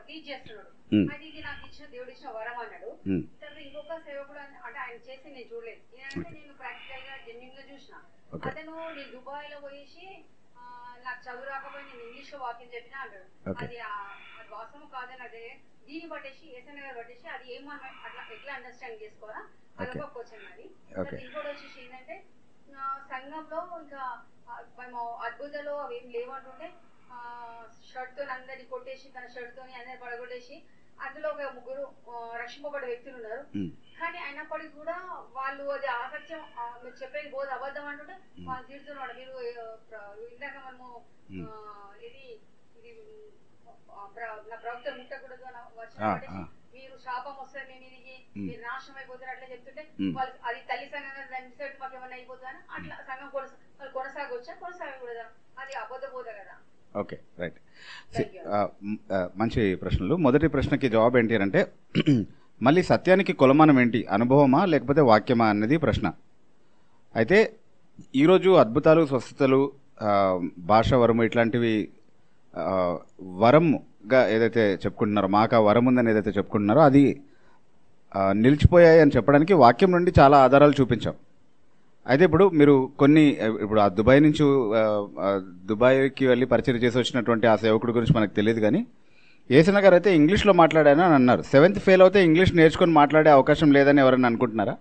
Teach చేస్తున్నాడు. అది ఇది నాకు ఇచ్చిన దేవుడు ఇచ్చిన వరం అన్నాడు. తర్వాత ఇంకొక సేవకుడు అంటే ఆయన చేసి నేను చూడలేదు. నేనంటే నేను ప్రాక్టికల్ గా జెన్యున్ గా చూసిన. అతను నేను దుబాయ్ లో పోయేసి నాకు చదువు రాకపోయి నేను ఇంగ్లీష్ లో వాక్యం చెప్పినా అంటాడు. అది వాస్తవం కాదని అదే దీన్ని పట్టేసి ఏసన్న గారు పట్టేసి అది ఏమన్నా అట్లా ఎట్లా అండర్స్టాండ్ చేసుకోవాలా అదొక క్వశ్చన్. అది ఇంకోటి వచ్చేసి ఏంటంటే సంఘంలో ఇంకా మేము అద్భుతాలు అవి ఏం లేవంటుంటే షర్ట్ తో అందరిని కొట్టేసి తన షర్ట్ తోని అందరిని పడగొట్టేసి అందులో ఒక ముగ్గురు రక్షింపబడే వ్యక్తులు ఉన్నారు. కానీ అయినప్పటికీ కూడా వాళ్ళు అది ఆసక్త్యం మీరు చెప్పేది బోధ అబద్ధం అంటుంటే వాళ్ళు తీరుతున్నాడు. మీరు ఇందాక మనము ఇది ఇది నా ప్రవక్త ముట్టకూడదు అని వచ్చిన మీరు శాపం వస్తుంది మీ మీదికి మీరు నాశనం అయిపోతారు అట్లా చెప్తుంటే వాళ్ళు అది తల్లి సంఘంగా దాని సైడ్ మాకు ఏమన్నా అయిపోతాను అట్లా సంఘం కొనసాగొచ్చా కొనసాగకూడదా? అది అబద్ధ బోధ కదా. Okay, right. మంచి ప్రశ్నలు. మొదటి ప్రశ్నకి జవాబు ఏంటి అంటే మళ్ళీ సత్యానికి కొలమానం ఏంటి, అనుభవమా లేకపోతే వాక్యమా అన్నది ప్రశ్న. అయితే ఈరోజు అద్భుతాలు, స్వస్థతలు, భాష వరము ఇట్లాంటివి వరంగా ఏదైతే చెప్పుకుంటున్నారో, మాకు ఆ వరం ఉందని ఏదైతే చెప్పుకుంటున్నారో అది నిలిచిపోయాయి అని చెప్పడానికి వాక్యం నుండి చాలా ఆధారాలు చూపించాం. అయితే ఇప్పుడు మీరు ఇప్పుడు ఆ దుబాయ్ నుంచి దుబాయ్కి వెళ్ళి పరిచయం చేసి వచ్చినటువంటి ఆ సేవకుడి గురించి మనకు తెలియదు. కానీ ఏసన్న గారు అయితే ఇంగ్లీష్లో మాట్లాడాను అని అన్నారు. 7th ఫెయిల్ అవుతే ఇంగ్లీష్ నేర్చుకొని మాట్లాడే అవకాశం లేదని ఎవరైనా అనుకుంటున్నారా?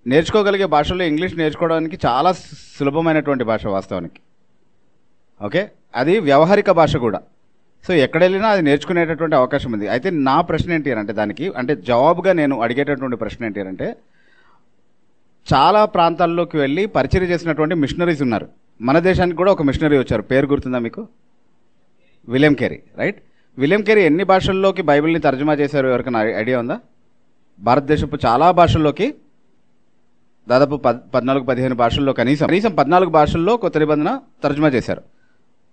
నేర్చుకోగలిగే భాషలో ఇంగ్లీష్ నేర్చుకోవడానికి చాలా సులభమైనటువంటి భాష వాస్తవానికి. ఓకే, అది వ్యవహారిక భాష కూడా. సో ఎక్కడ వెళ్ళినా అది నేర్చుకునేటటువంటి అవకాశం ఉంది. అయితే నా ప్రశ్న ఏంటి అంటే దానికి అంటే జవాబుగా నేను అడిగేటటువంటి ప్రశ్న ఏంటి అంటే చాలా ప్రాంతాల్లోకి వెళ్ళి పరిచయం చేసినటువంటి మిషనరీస్ ఉన్నారు. మన దేశానికి కూడా ఒక మిషనరీ వచ్చారు, పేరు గుర్తుందా మీకు? William Carey, right? William Carey ఎన్ని భాషల్లోకి బైబిల్ని తర్జుమా చేశారు ఎవరికైనా ఐడియా ఉందా? భారతదేశపు చాలా భాషల్లోకి, దాదాపు 14-15 భాషల్లో కనీసం 14 భాషల్లో కొత్త నిబంధన తర్జుమా చేశారు.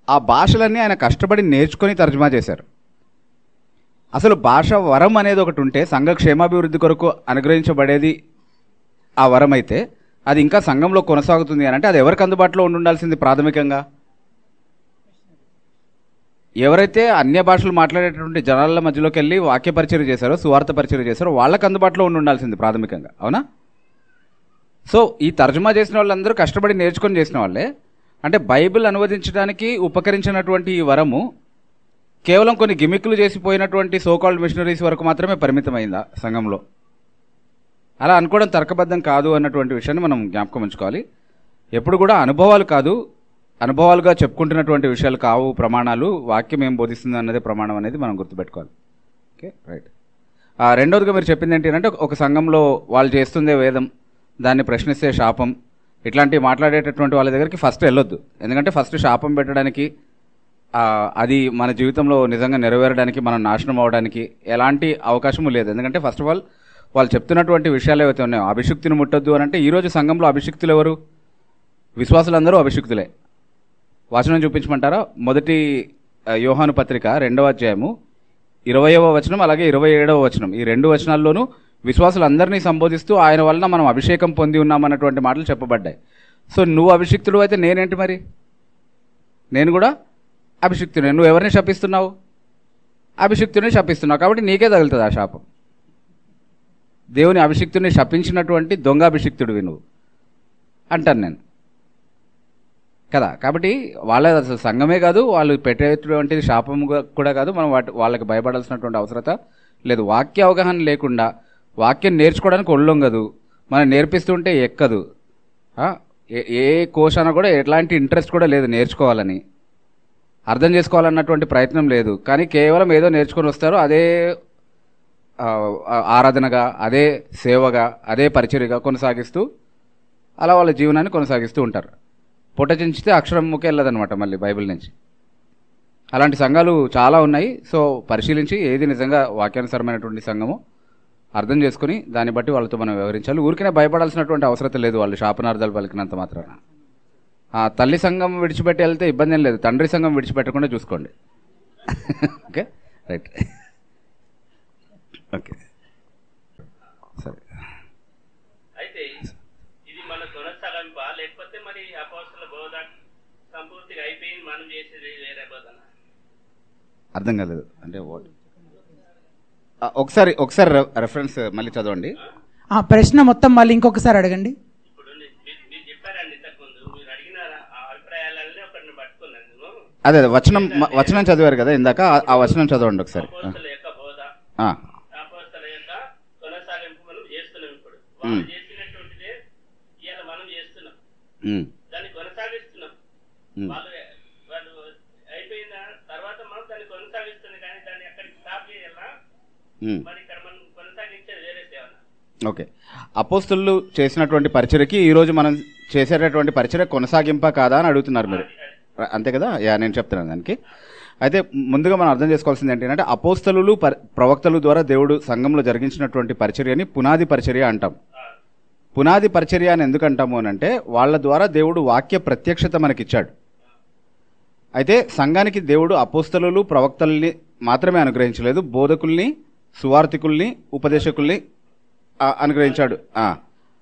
ఆ భాషలన్నీ ఆయన కష్టపడి నేర్చుకొని తర్జుమా చేశారు. అసలు భాష వరం అనేది ఒకటి ఉంటే సంఘ క్షేమాభివృద్ధి కొరకు అనుగ్రహించబడేది ఆ వరం అయితే అది ఇంకా సంఘంలో కొనసాగుతుంది అని అంటే అది ఎవరికి అందుబాటులో ఉండాల్సింది? ప్రాథమికంగా ఎవరైతే అన్య భాషలు మాట్లాడేటటువంటి జనాల మధ్యలోకి వెళ్ళి వాక్య పరిచయం చేశారో, సువార్త పరిచయం చేశారో వాళ్ళకి అందుబాటులో ఉండాల్సింది ప్రాథమికంగా, అవునా? సో ఈ తర్జుమా చేసిన వాళ్ళందరూ కష్టపడి నేర్చుకొని చేసిన వాళ్ళే. అంటే బైబిల్ అనువదించడానికి ఉపకరించినటువంటి ఈ వరము కేవలం కొన్ని గిమిక్కులు చేసిపోయినటువంటి సోకాల్డ్ మిషనరీస్ వరకు మాత్రమే పరిమితమైందా సంఘంలో? అలా అనుకోవడం తర్కబద్ధం కాదు అన్నటువంటి విషయాన్ని మనం జ్ఞాపకం ఉంచుకోవాలి. ఎప్పుడు కూడా అనుభవాలు కాదు, అనుభవాలుగా చెప్పుకుంటున్నటువంటి విషయాలు కావు ప్రమాణాలు. వాక్యం ఏం బోధిస్తుంది అన్నదే ప్రమాణం అనేది మనం గుర్తుపెట్టుకోవాలి. Okay, right. రెండవదిగా మీరు చెప్పింది ఏంటి అంటే ఒక సంఘంలో వాళ్ళు చేస్తుందే వేదం, దాన్ని ప్రశ్నిస్తే శాపం, ఇట్లాంటివి మాట్లాడేటటువంటి వాళ్ళ దగ్గరికి ఫస్ట్ వెళ్ళొద్దు. ఎందుకంటే ఫస్ట్ శాపం పెట్టడానికి, అది మన జీవితంలో నిజంగా నెరవేరడానికి, మనం నాశనం అవడానికి ఎలాంటి అవకాశము లేదు. ఎందుకంటే ఫస్ట్ ఆఫ్ ఆల్ వాళ్ళు చెప్తున్నటువంటి విషయాలు ఏవైతే ఉన్నాయో, అభిషిక్తిని ముట్టొద్దు అని అంటే ఈరోజు సంఘంలో అభిషిక్తులు ఎవరు? విశ్వాసులందరూ అభిషిక్తులే. వచనం చూపించమంటారా? మొదటి యోహాను పత్రిక 2వ అధ్యాయము 20వ వచనం అలాగే 27వ వచనం, ఈ 2 వచనాల్లోనూ విశ్వాసులందరినీ సంబోధిస్తూ ఆయన వలన మనం అభిషేకం పొంది ఉన్నామన్నటువంటి మాటలు చెప్పబడ్డాయి. సో నువ్వు అభిషిక్తుడు అయితే నేనేంటి మరి? నేను కూడా అభిషిక్తుడే. నువ్వు ఎవరిని శపిస్తున్నావు? అభిషిక్తుడిని శపిస్తున్నావు. కాబట్టి నీకే తగులుతుంది ఆ శాపం. దేవుని అభిషిక్తుడిని శపించినటువంటి దొంగ అభిషిక్తుడివి నువ్వు అంటాను నేను కదా. కాబట్టి వాళ్ళ అసలు సంఘమే కాదు, వాళ్ళు పెట్టేటువంటిది శాపం కూడా కాదు. మనం వాళ్ళకి భయపడాల్సినటువంటి అవసరత లేదు. వాక్య అవగాహన లేకుండా వాక్యం నేర్చుకోవడానికి ఒళ్ళొంగదు, మనం నేర్పిస్తుంటే ఎక్కదు. ఏ కోశాన కూడా ఎట్లాంటి ఇంట్రెస్ట్ కూడా లేదు నేర్చుకోవాలని, అర్థం చేసుకోవాలన్నటువంటి ప్రయత్నం లేదు. కానీ కేవలం ఏదో నేర్చుకొని వస్తారు, అదే ఆరాధనగా, అదే సేవగా, అదే పరిచర్యగా కొనసాగిస్తూ అలా వాళ్ళ జీవనాన్ని కొనసాగిస్తూ ఉంటారు. పొట్ట చించితే అక్షరం ముఖ్యలేదనమాట మళ్ళీ బైబిల్ నుంచి. అలాంటి సంఘాలు చాలా ఉన్నాయి. సో పరిశీలించి ఏది నిజంగా వాక్యానుసారమైనటువంటి సంఘము అర్థం చేసుకుని దాన్ని బట్టి వాళ్ళతో మనం వ్యవహరించాలి. ఊరికనే భయపడాల్సినటువంటి అవసరం లేదు వాళ్ళు శాపనార్థాలు పలికినంత మాత్రాన. తల్లి సంఘం విడిచిపెట్టి వెళ్తే ఇబ్బంది ఏం లేదు, తండ్రి సంఘం విడిచిపెట్టకుండా చూసుకోండి. Okay, right. ఓకే, సరే. అయితే ఇది మన కొనసాగింపా లేకపోతే మరి అపోస్తల బోధ సంపూర్తిగా అయిపోయింది, మనం చేసేది వేరే బోధన. అర్థం కాలేదు అంటే ఒకసారి రెఫరెన్స్ మళ్ళీ చదవండి. ప్రశ్న మొత్తం మళ్ళీ ఇంకొకసారి అడగండి. ఇప్పుడు మీరు చెప్పారండి ఇంతకుముందు, మీరు అడిగిన ఆ అభిప్రాయాలన్నీ ఒకరిని పట్టుకున్నాను నేను. అదే వచనం చదివారు కదా ఇందాక, ఆ వచనం చదవండి ఒకసారి. అపోస్తల యొక్క బోధ, అపోస్తల యొక్క కొనసాగింపు మనం చేస్తున్నాం. ఇప్పుడు వాళ్ళు చేసినటువంటిదే ఇవాళ మనం చేస్తున్నాం, దాన్ని కొనసాగిస్తున్నాం. వాళ్ళు అయిపోయిన తర్వాత మనం దాన్ని కొనసాగిస్తున్నాం, కానీ దాన్ని ఎక్కడికి స్టాప్ చేయాలా, మరి ఇక్కడ మనం కొనసాగించేది వేరే సేవన. ఓకే, అపోస్తలులు చేసినటువంటి పరిచర్యకి ఈ రోజు మనం చేసేటటువంటి పరిచర్య కొనసాగింపా కాదా అని అడుగుతున్నారు మీరు, అంతే కదా? నేను చెప్తున్నాను దానికి. అయితే ముందుగా మనం అర్థం చేసుకోవాల్సింది ఏంటంటే, అపోస్తలులు ప్రవక్తల ద్వారా దేవుడు సంఘంలో జరిగించినటువంటి పరిచర్యని పునాది పరిచర్య అంటాం. పునాది పరిచర్య అని ఎందుకు అంటాము అని అంటే, వాళ్ళ ద్వారా దేవుడు వాక్య ప్రత్యక్షత మనకిచ్చాడు. అయితే సంఘానికి దేవుడు అపోస్తలులు ప్రవక్తల్ని మాత్రమే అనుగ్రహించలేదు, బోధకుల్ని, సువార్థికుల్ని, ఉపదేశకుల్ని అనుగ్రహించాడు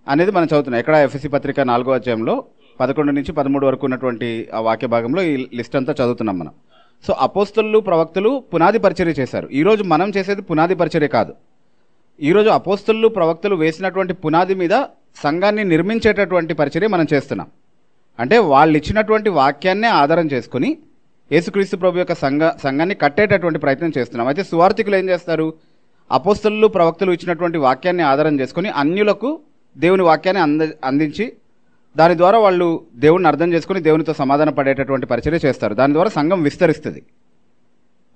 అనేది మనం చదువుతున్నాం. ఎక్కడ ఎఫ్ఎస్సి పత్రిక 4వ అధ్యాయంలో 11 నుంచి 13 వరకు ఉన్నటువంటి ఆ వాక్య భాగంలో ఈ లిస్ట్ అంతా చదువుతున్నాం మనం. సో అపోస్తలులు ప్రవక్తలు పునాది పరిచర్య చేశారు. ఈరోజు మనం చేసేది పునాది పరిచర్య కాదు. ఈరోజు అపోస్తలులు ప్రవక్తలు వేసినటువంటి పునాది మీద సంఘాన్ని నిర్మించేటటువంటి పరిచర్య మనం చేస్తున్నాం. అంటే వాళ్ళు ఇచ్చినటువంటి వాక్యాన్నే ఆధారం చేసుకుని యేసుక్రీస్తు ప్రభు యొక్క సంఘాన్ని కట్టేటటువంటి ప్రయత్నం చేస్తున్నాం. అయితే సువార్థికులు ఏం చేస్తారు? అపోస్తలులు ప్రవక్తలు ఇచ్చినటువంటి వాక్యాన్ని ఆధారం చేసుకుని అన్యులకు దేవుని వాక్యాన్ని అందించి దాని ద్వారా వాళ్ళు దేవుడిని అర్థం చేసుకుని దేవునితో సమాధాన పడేటటువంటి పరిచర్య చేస్తారు. దాని ద్వారా సంఘం విస్తరిస్తుంది.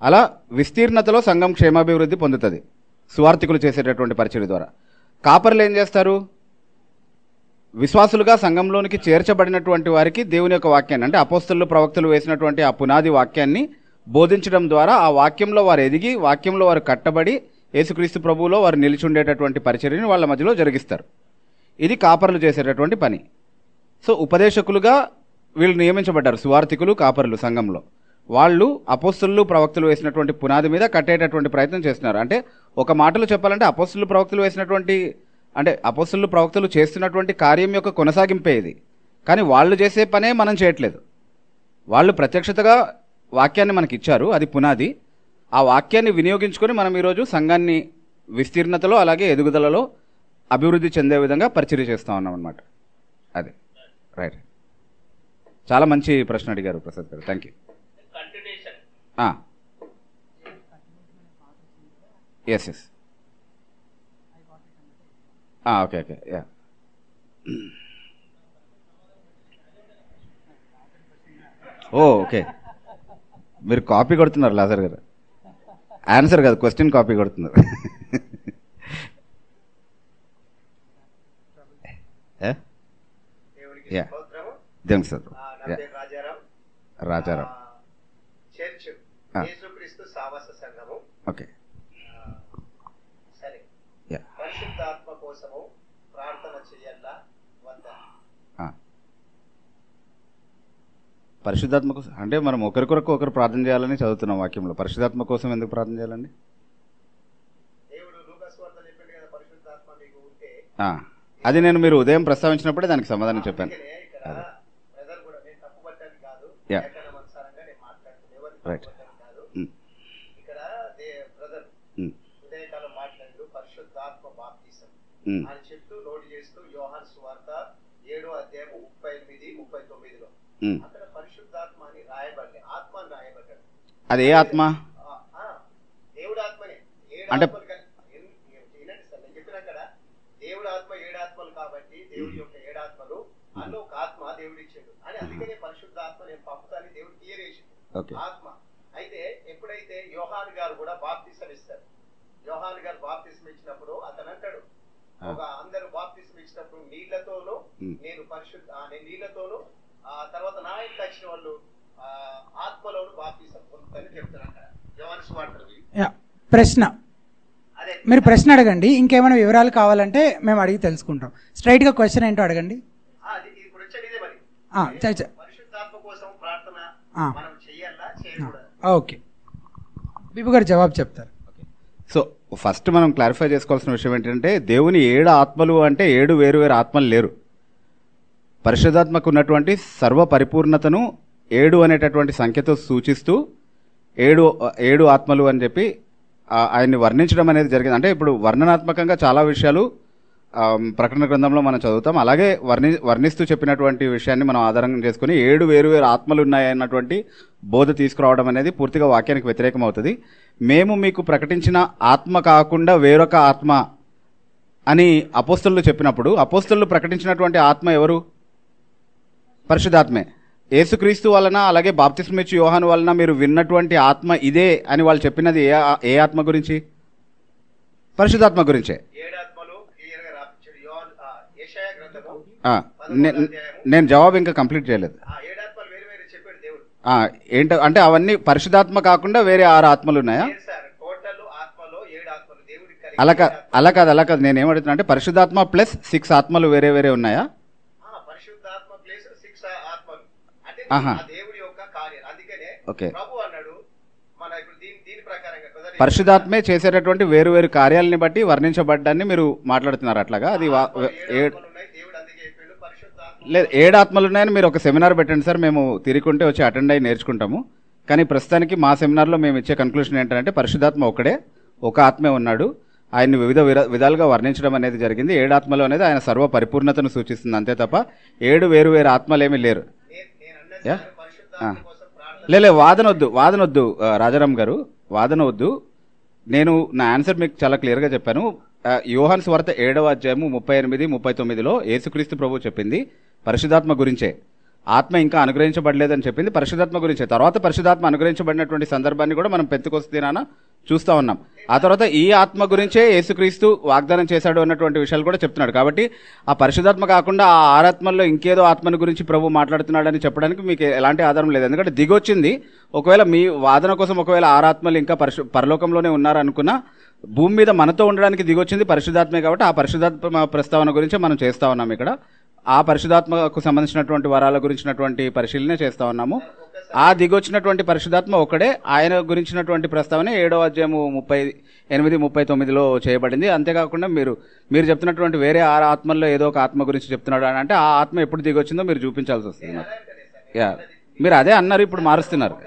అలా విస్తీర్ణతలో సంఘం క్షేమాభివృద్ధి పొందుతుంది సువార్థికులు చేసేటటువంటి పరిచర్య ద్వారా. కాపర్లు ఏం చేస్తారు? విశ్వాసులుగా సంఘంలోనికి చేర్చబడినటువంటి వారికి దేవుని యొక్క వాక్యాన్ని, అంటే అపోస్తలులు ప్రవక్తలు వేసినటువంటి ఆ పునాది వాక్యాన్ని బోధించడం ద్వారా ఆ వాక్యంలో వారు ఎదిగి, వాక్యంలో వారు కట్టబడి, యేసుక్రీస్తు ప్రభువులో వారు నిలిచి ఉండేటటువంటి పరిచర్యని వాళ్ళ మధ్యలో జరిగిస్తారు. ఇది కాపర్లు చేసేటటువంటి పని. సో ఉపదేశకులుగా వీళ్ళు నియమించబడ్డారు, సువార్థికులు, కాపర్లు సంఘంలో. వాళ్ళు అపోస్తలులు ప్రవక్తలు వేసినటువంటి పునాది మీద కట్టేటటువంటి ప్రయత్నం చేస్తున్నారు. అంటే ఒక మాటలో చెప్పాలంటే అపోస్తలులు ప్రవక్తలు వేసినటువంటి, అంటే అపోస్తలులు ప్రవక్తలు చేస్తున్నటువంటి కార్యం యొక్క కొనసాగింపే ఇది. కానీ వాళ్ళు చేసే పనే మనం చేయట్లేదు. వాళ్ళు ప్రత్యక్షతగా వాక్యాన్ని మనకి ఇచ్చారు, అది పునాది. ఆ వాక్యాన్ని వినియోగించుకొని మనం ఈరోజు సంఘాన్ని విస్తీర్ణతలో అలాగే ఎదుగుదలలో అభివృద్ధి చెందే విధంగా పరిచర్య చేస్తూ ఉన్నాం అన్నమాట. అదే రైట్. చాలా మంచి ప్రశ్న అడిగారు Prasad garu, thank you. Yes yes okay okay ya. Okay, మీరు కాపీ కొడుతున్నారు లాజర్ గారు. ఆన్సర్ కాదు, క్వశ్చన్ కాపీ కొడుతున్నారు. దేవునికి సార్ రాజారావు ఓకే. పరిశుద్ధాత్మ కోసము ప్రార్థన చేయాలా వద్దా? పరిశుద్ధాత్మ కోసం అంటే మనం ఒకరికొరకు ఒకరు ప్రార్థన చేయాలని చదువుతున్నాం వాక్యంలో. పరిశుద్ధాత్మ కోసం ఎందుకు ప్రార్థన చేయాలండి? దేవుడు లూకాసు వార్త చెప్పాడు కదా, పరిశుద్ధాత్మ మీకు ఉంటే. అది నేను మీరు ఉదయం ప్రస్తావించినప్పుడే దానికి సమాధానం చెప్పాను. ప్రజలు కూడా నేను తప్పు పట్టాను కాదు, అనుసారంగా నేను మాట్లాడుతున్నాను, రైట్. ఇక్కడ ప్రజలు ఉదయకాలం మాట్లాడు పరిశుద్ధాత్మ బాప్తిసం అని చెప్తూ నోటు చేస్తూ యోహాను సువార్త 7వ అధ్యాయం 38-39లో అక్కడ పరిశుద్ధాత్మ అని రాయబడి ఆత్మ అని రాయబడ్డాడు. అది ఏ ఆత్మ? దేవుడు ఆత్మనే. అంటే వినండి సార్, నేను చెప్పిన అక్కడ దేవుడు ఆత్మ 7 ఆత్మలు కాబట్టి దేవుడి యొక్క 7 ఆత్మలు అందులో ఒక ఆత్మ దేవుడు ఇచ్చాడు అని, అందుకనే పరిశుద్ధాత్మ నేను పంపుతాను దేవుడు క్లియర్ చేసింది ఆత్మ. అయితే ఎప్పుడైతే యోహాను గారు కూడా బాప్తిసం ఇస్తారు, యోహాను గారు బాప్తిసం ఇచ్చినప్పుడు అతను అంటాడు, ఒక అందరూ బాప్తిసం ఇచ్చినప్పుడు నీళ్లతోనూ నేను నేను నీళ్లతోనూ తర్వాత నా ఇంటికి వచ్చిన వాళ్ళు ఆత్మలోను బాప్తిసం పొందుతారని చెప్తారు అక్కడ యోహాను సువార్తలో. ప్రశ్న మీరు ప్రశ్న అడగండి, ఇంకేమైనా వివరాలు కావాలంటే మేము అడిగి తెలుసుకుంటాం. స్ట్రైట్ గా క్వశ్చన్ ఏంటో అడగండి. ఇప్పుడు వచ్చేది ఇదే మరి, పరిశుద్ధాత్మ కోసం ప్రార్థన మనం చెయ్యాలా చేయకూడదు? ఓకే, బిబు గారు జవాబు చెప్తారు. సో ఫస్ట్ మనం క్లారిఫై చేసుకోవాల్సిన విషయం ఏంటంటే, దేవుని 7 ఆత్మలు అంటే 7 వేరు వేరు ఆత్మలు లేరు. పరిశుద్ధాత్మకు ఉన్నటువంటి సర్వ పరిపూర్ణతను 7 అనేటటువంటి సంఖ్యతో సూచిస్తూ 7 ఆత్మలు అని చెప్పి ఆయన్ని వర్ణించడం అనేది జరిగింది. అంటే ఇప్పుడు వర్ణనాత్మకంగా చాలా విషయాలు ప్రకటన గ్రంథంలో మనం చదువుతాం. అలాగే వర్ణిస్తూ చెప్పినటువంటి విషయాన్ని మనం ఆధారంగా చేసుకుని 7 వేరు ఆత్మలు ఉన్నాయన్నటువంటి బోధ తీసుకురావడం అనేది పూర్తిగా వాక్యానికి వ్యతిరేకం అవుతుంది. మేము మీకు ప్రకటించిన ఆత్మ కాకుండా వేరొక ఆత్మ అని అపోస్తలులు చెప్పినప్పుడు అపోస్తలులు ప్రకటించినటువంటి ఆత్మ ఎవరు? పరిశుద్ధాత్మే. యేసుక్రీస్తు వలన అలాగే బాప్తిస్మిచ్చి యోహాను వలన మీరు విన్నటువంటి ఆత్మ ఇదే అని వాళ్ళు చెప్పినది ఏ ఆత్మ గురించి? పరిశుద్ధాత్మ గురించే. నేను జవాబు ఇంకా కంప్లీట్ చేయలేదు. అంటే అవన్నీ పరిశుద్ధాత్మ కాకుండా వేరే 6 ఆత్మలు ఉన్నాయా? అలా కాదు. నేనేమడుతున్నా అంటే పరిశుద్ధాత్మ ప్లస్ 6 ఆత్మలు వేరే వేరే ఉన్నాయా? ఓకే. పరిశుద్ధాత్మే చేసేటటువంటి వేరు వేరు కార్యాలని బట్టి వర్ణించబడ్డాన్ని మీరు మాట్లాడుతున్నారు. అట్లాగా అది లేదు 7 ఆత్మలు ఉన్నాయని మీరు ఒక సెమినార్ పెట్టండి సార్, మేము తిరిగి వచ్చి అటెండ్ అయ్యి నేర్చుకుంటాము. కానీ ప్రస్తుతానికి మా సెమినార్లో మేము ఇచ్చే కన్క్లూషన్ ఏంటంటే పరిశుద్ధాత్మ ఒకడే, ఒక ఆత్మే ఉన్నాడు. ఆయన్ని వివిధ విధాలుగా వర్ణించడం అనేది జరిగింది. 7 ఆత్మలు అనేది ఆయన సర్వ పరిపూర్ణతను సూచిస్తుంది, అంతే తప్ప 7 వేరు ఆత్మలు ఏమీ లేరు. లే వాదన వద్దు రాజారాం గారు, వాదన వద్దు. నేను నా ఆన్సర్ మీకు చాలా క్లియర్గా చెప్పాను. యోహాను సువార్త 7వ అధ్యాయము 38, 39లో యేసుక్రీస్తు ప్రభువు చెప్పింది పరిశుద్ధాత్మ గురించే. ఆత్మ ఇంకా అనుగ్రహించబడలేదని చెప్పింది పరిశుద్ధాత్మ గురించే. తర్వాత పరిశుద్ధాత్మ అనుగ్రహించబడినటువంటి సందర్భాన్ని కూడా మనం పెంతెకొస్తు దినాన చూస్తూ ఉన్నాం. ఆ తర్వాత ఈ ఆత్మ గురించే యేసుక్రీస్తు వాగ్దానం చేశాడు అన్నటువంటి విషయాలు కూడా చెప్తున్నాడు. కాబట్టి ఆ పరిశుద్ధాత్మ కాకుండా ఆ 6 ఆత్మల్లో ఇంకేదో ఆత్మని గురించి ప్రభు మాట్లాడుతున్నాడని చెప్పడానికి మీకు ఎలాంటి ఆధారం లేదు. ఎందుకంటే దిగొచ్చింది, ఒకవేళ మీ వాదన కోసం ఒకవేళ 6 ఆత్మలు ఇంకా పరలోకంలోనే ఉన్నారనుకున్నా భూమి మీద మనతో ఉండడానికి దిగొచ్చింది పరిశుద్ధాత్మే. కాబట్టి ఆ పరిశుద్ధాత్మ ప్రస్తావన గురించి మనం చేస్తూ ఉన్నాం. ఇక్కడ ఆ పరిశుద్ధాత్మకు సంబంధించినటువంటి వరాల గురించినటువంటి పరిశీలన చేస్తూ ఉన్నాము. ఆ దిగొచ్చినటువంటి పరిశుద్ధాత్మ ఒకడే, ఆయన గురించినటువంటి ప్రస్తావన 7వ అధ్యాయము 38, 39లో చేయబడింది. అంతేకాకుండా మీరు చెప్తున్నటువంటి వేరే 6 ఆత్మల్లో ఏదో ఒక ఆత్మ గురించి చెప్తున్నాడు అని అంటే ఆ ఆత్మ ఎప్పుడు దిగొచ్చిందో మీరు చూపించాల్సి వస్తుంది. యా, మీరు అదే అన్నారు, ఇప్పుడు మారుస్తున్నారు.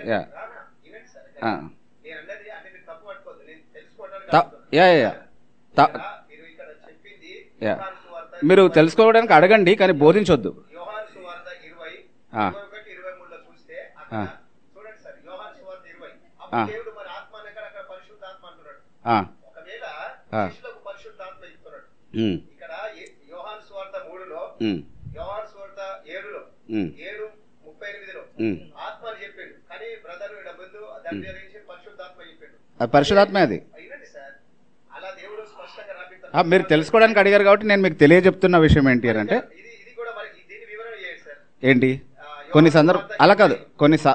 మీరు తెలుసుకోవడానికి అడగండి, కానీ బోధించొద్దు. పరిశుద్ధాత్మే అది. మీరు తెలుసుకోవడానికి అడిగారు కాబట్టి నేను మీకు తెలియజెప్తున్న విషయం ఏంటి అని అంటే ఏంటి, అలా కాదు,